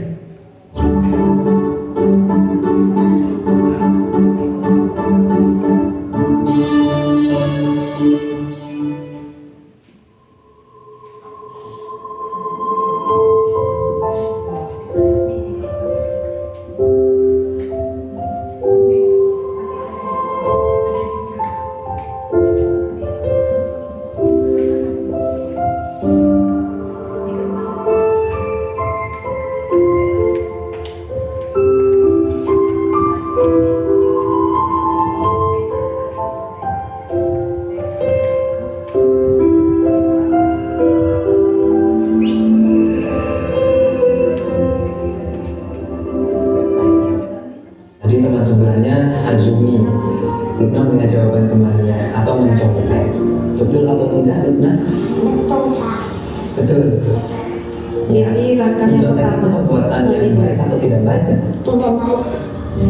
Ini langkah yang pertama. Perbuatan yang baik atau tidak baik? Tidak baik.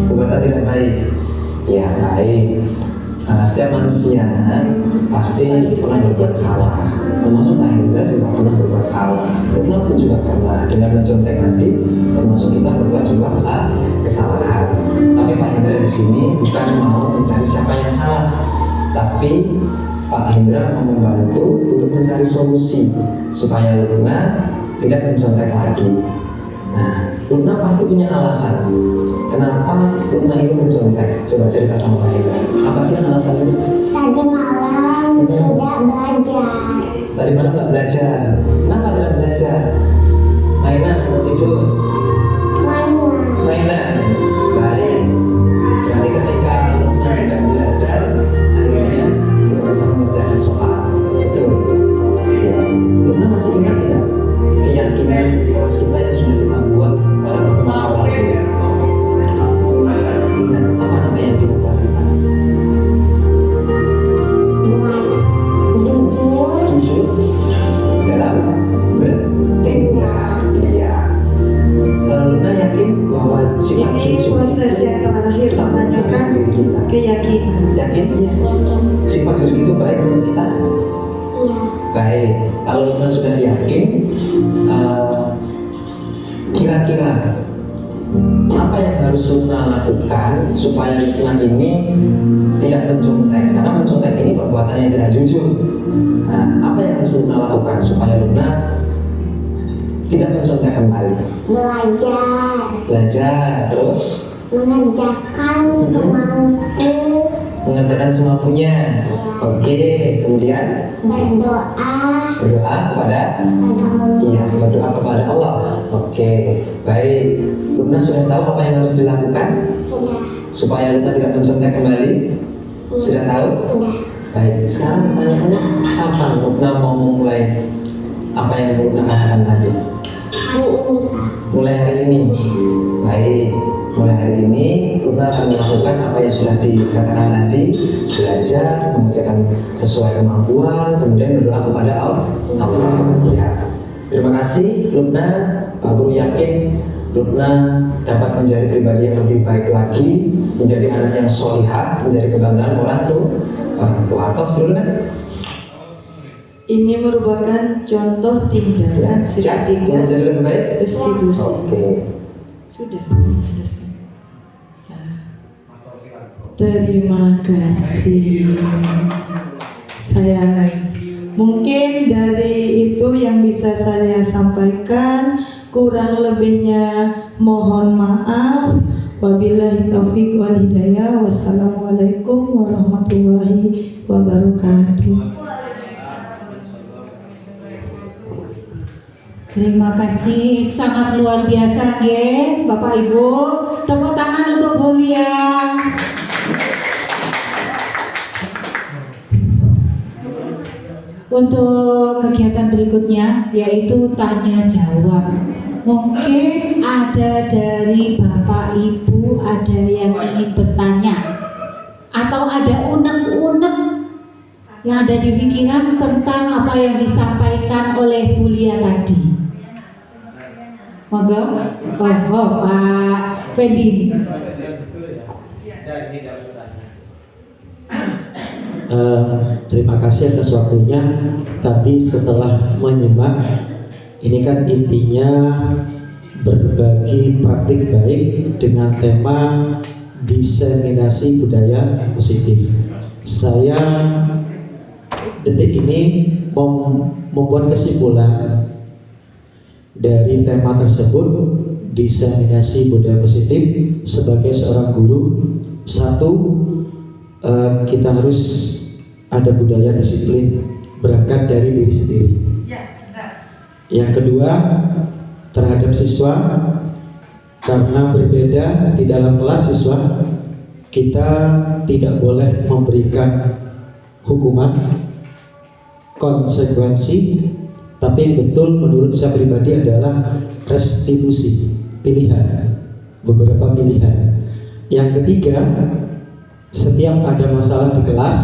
Perbuatan tidak baik. Ya baik. Setiap manusia pasti pernah berbuat salah. Termasuk Pak Hendra juga pernah berbuat salah. Luna pun juga pernah. Dengan mencontek tadi, termasuk kita berbuat sebuah kesalahan. Tapi Pak Hendra di sini bukan mau mencari siapa yang salah, tapi Pak Hendra mau membantu untuk mencari solusi supaya Luna tidak mencontek lagi. Nah, Luna pasti punya alasan kenapa Luna ini mencontek. Coba cerita sama Pak Hendra. Apa sih alasannya? Tadi malam tidak belajar. Tadi malam nggak belajar. Kenapa tidak belajar? Mainan atau tidur? Mainan. Baik. Berarti ketika Luna tidak belajar, akhirnya tidak bisa mengerjakan soal. Betul. Ya. Luna masih ingat tidak keyakinan kelas kita yang sudah kita buat pada pertemuan awal ini? Ingat apa namanya kita kelas kita? Jujur dalam bertindak. Iya. Luna yakin bahwa sifat Ini jujur proses yang terakhir menanyakan keyakinan. Yakin? Ya. Sifat jujur itu baik untuk kita? Baik. Kalau Luna sudah yakin, kira-kira apa yang harus Luna lakukan supaya Luna ini tidak mencontek? Karena mencontek ini perbuatan yang tidak jujur. Nah, apa yang harus Luna lakukan supaya Luna tidak mencontek kembali? Belajar, terus mengerjakan semampunya. Oke, kemudian berdoa kepada Allah. Oke, baik. Luna sudah tahu apa yang harus dilakukan supaya Luna tidak mencontek kembali? Sudah tahu? Baik, sekarang pertanyaannya kapan Luna mau memulai apa yang Luna katakan tadi? Mulai hari ini. Baik, mulai hari ini Lubna akan melakukan apa yang sudah dikatakan tadi, belajar, mengerjakan sesuai kemampuan, kemudian berdoa kepada Allah. Ya. Terima kasih Lubna. Pak Guru yakin Lubna dapat menjadi pribadi yang lebih baik lagi, menjadi anak yang solihah, menjadi kebanggaan orang tua. Atas dulu kan? Ini merupakan contoh tindakan segitiga menjadi lebih baik. restitusi. Oke. Sudah selesai. Ya. Terima kasih. Saya mungkin dari itu yang bisa saya sampaikan, kurang lebihnya mohon maaf. Wabillahi taufiq wal hidayah. Wassalamualaikum warahmatullahi wabarakatuh. Terima kasih, sangat luar biasa nggih, Bapak Ibu. Tepuk tangan untuk Bulia. Untuk kegiatan berikutnya yaitu tanya jawab. Mungkin ada dari Bapak Ibu ada yang ingin bertanya atau ada unek-unek yang ada di pikiran tentang apa yang disampaikan oleh Bulia tadi. Monggo, Pak Fendi. Terima kasih atas waktunya. Tadi setelah menyimak, ini kan intinya berbagi praktik baik dengan tema diseminasi budaya positif. Saya detik ini membuat kesimpulan dari tema tersebut, diseminasi budaya positif. Sebagai seorang guru, satu, kita harus ada budaya disiplin berangkat dari diri sendiri. Yang kedua, terhadap siswa, karena berbeda di dalam kelas siswa, kita tidak boleh memberikan hukuman, konsekuensi, tapi yang betul menurut saya pribadi adalah restitusi, pilihan, beberapa pilihan. Yang ketiga, setiap ada masalah di kelas,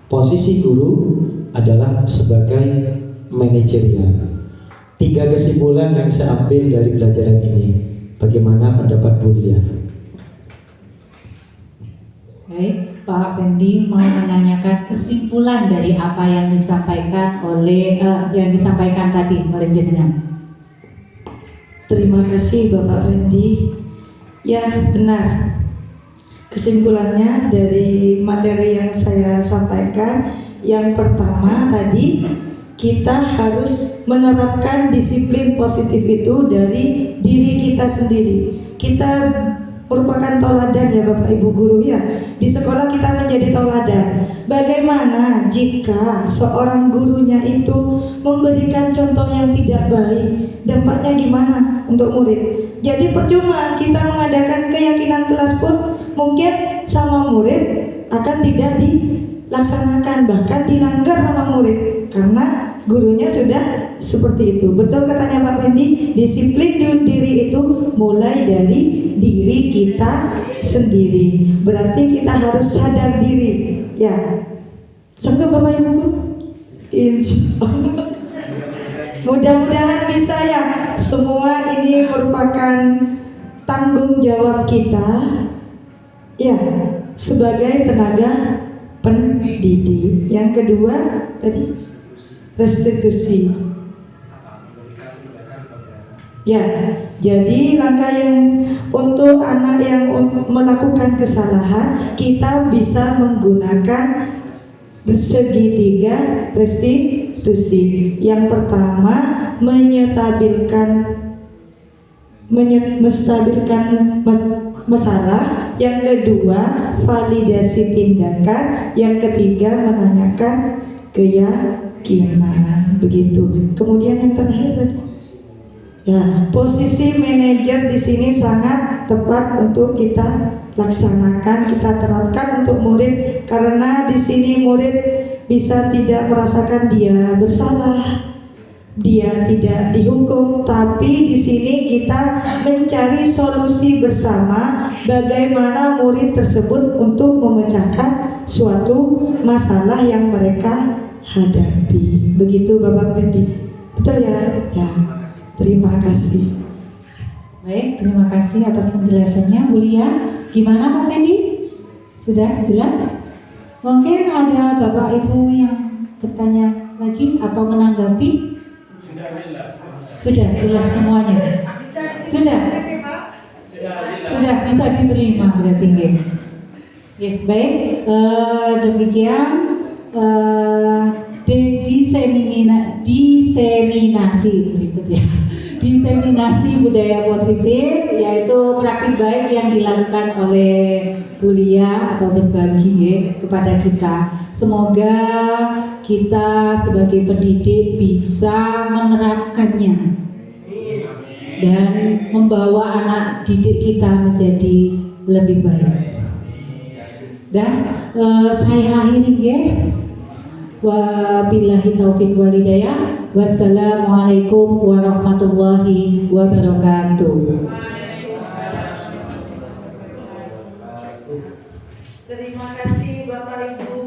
posisi guru adalah sebagai manajerial. 3 kesimpulan yang saya ambil dari pelajaran ini. Bagaimana pendapat Bulia? Baik, Pak Fendi mau menanyakan kesimpulan dari apa yang disampaikan oleh yang disampaikan tadi oleh jenengan. Terima kasih Bapak Fendi. Ya, benar. Kesimpulannya dari materi yang saya sampaikan, yang pertama tadi, kita harus menerapkan disiplin positif itu dari diri kita sendiri. Kita merupakan tauladan ya Bapak Ibu guru ya. Di sekolah kita menjadi tauladan. Bagaimana jika seorang gurunya itu memberikan contoh yang tidak baik? Dampaknya gimana untuk murid? Jadi percuma kita mengadakan keyakinan kelas pun mungkin sama murid akan tidak dilaksanakan, bahkan dilanggar sama murid karena gurunya sudah seperti itu. Betul katanya Pak Fendi, disiplin diri itu mulai dari diri kita sendiri. Berarti kita harus sadar diri. Ya, sangka Bapak Ibu guru? Insya Allah. Mudah-mudahan bisa ya. Semua ini merupakan tanggung jawab kita. Ya, sebagai tenaga pendidik. Yang kedua tadi restitusi. Ya, jadi langkah yang untuk anak yang melakukan kesalahan, kita bisa menggunakan segitiga restitusi. Yang pertama, menstabilkan masalah. Yang kedua, validasi tindakan. Yang ketiga, menanyakan keyakinan. Begitu. Kemudian yang terakhir tadi, ya, posisi manajer di sini sangat tepat untuk kita laksanakan, kita terapkan untuk murid, karena di sini murid bisa tidak merasakan dia bersalah, dia tidak dihukum, tapi di sini kita mencari solusi bersama bagaimana murid tersebut untuk memecahkan suatu masalah yang mereka hadapi. Begitu Bapak Fendi. Betul ya? Ya. Terima kasih. Baik, terima kasih atas penjelasannya Bu Lia. Gimana Pak Fendi? Sudah jelas? Mungkin ada Bapak Ibu yang bertanya lagi atau menanggapi? Sudah jelas semuanya. Sudah bisa diterima berarti nggih. Ya, baik, demikian diseminasi berikutnya. Diseminasi budaya positif, yaitu praktik baik yang dilakukan oleh Bu Lia atau berbagi ya, kepada kita. Semoga kita sebagai pendidik bisa menerapkannya dan membawa anak didik kita menjadi lebih baik. Dan saya akhiri guys. Wabillahi taufiq walhidayah. Wassalamualaikum warahmatullahi wabarakatuh. Terima kasih Bapak Ibu.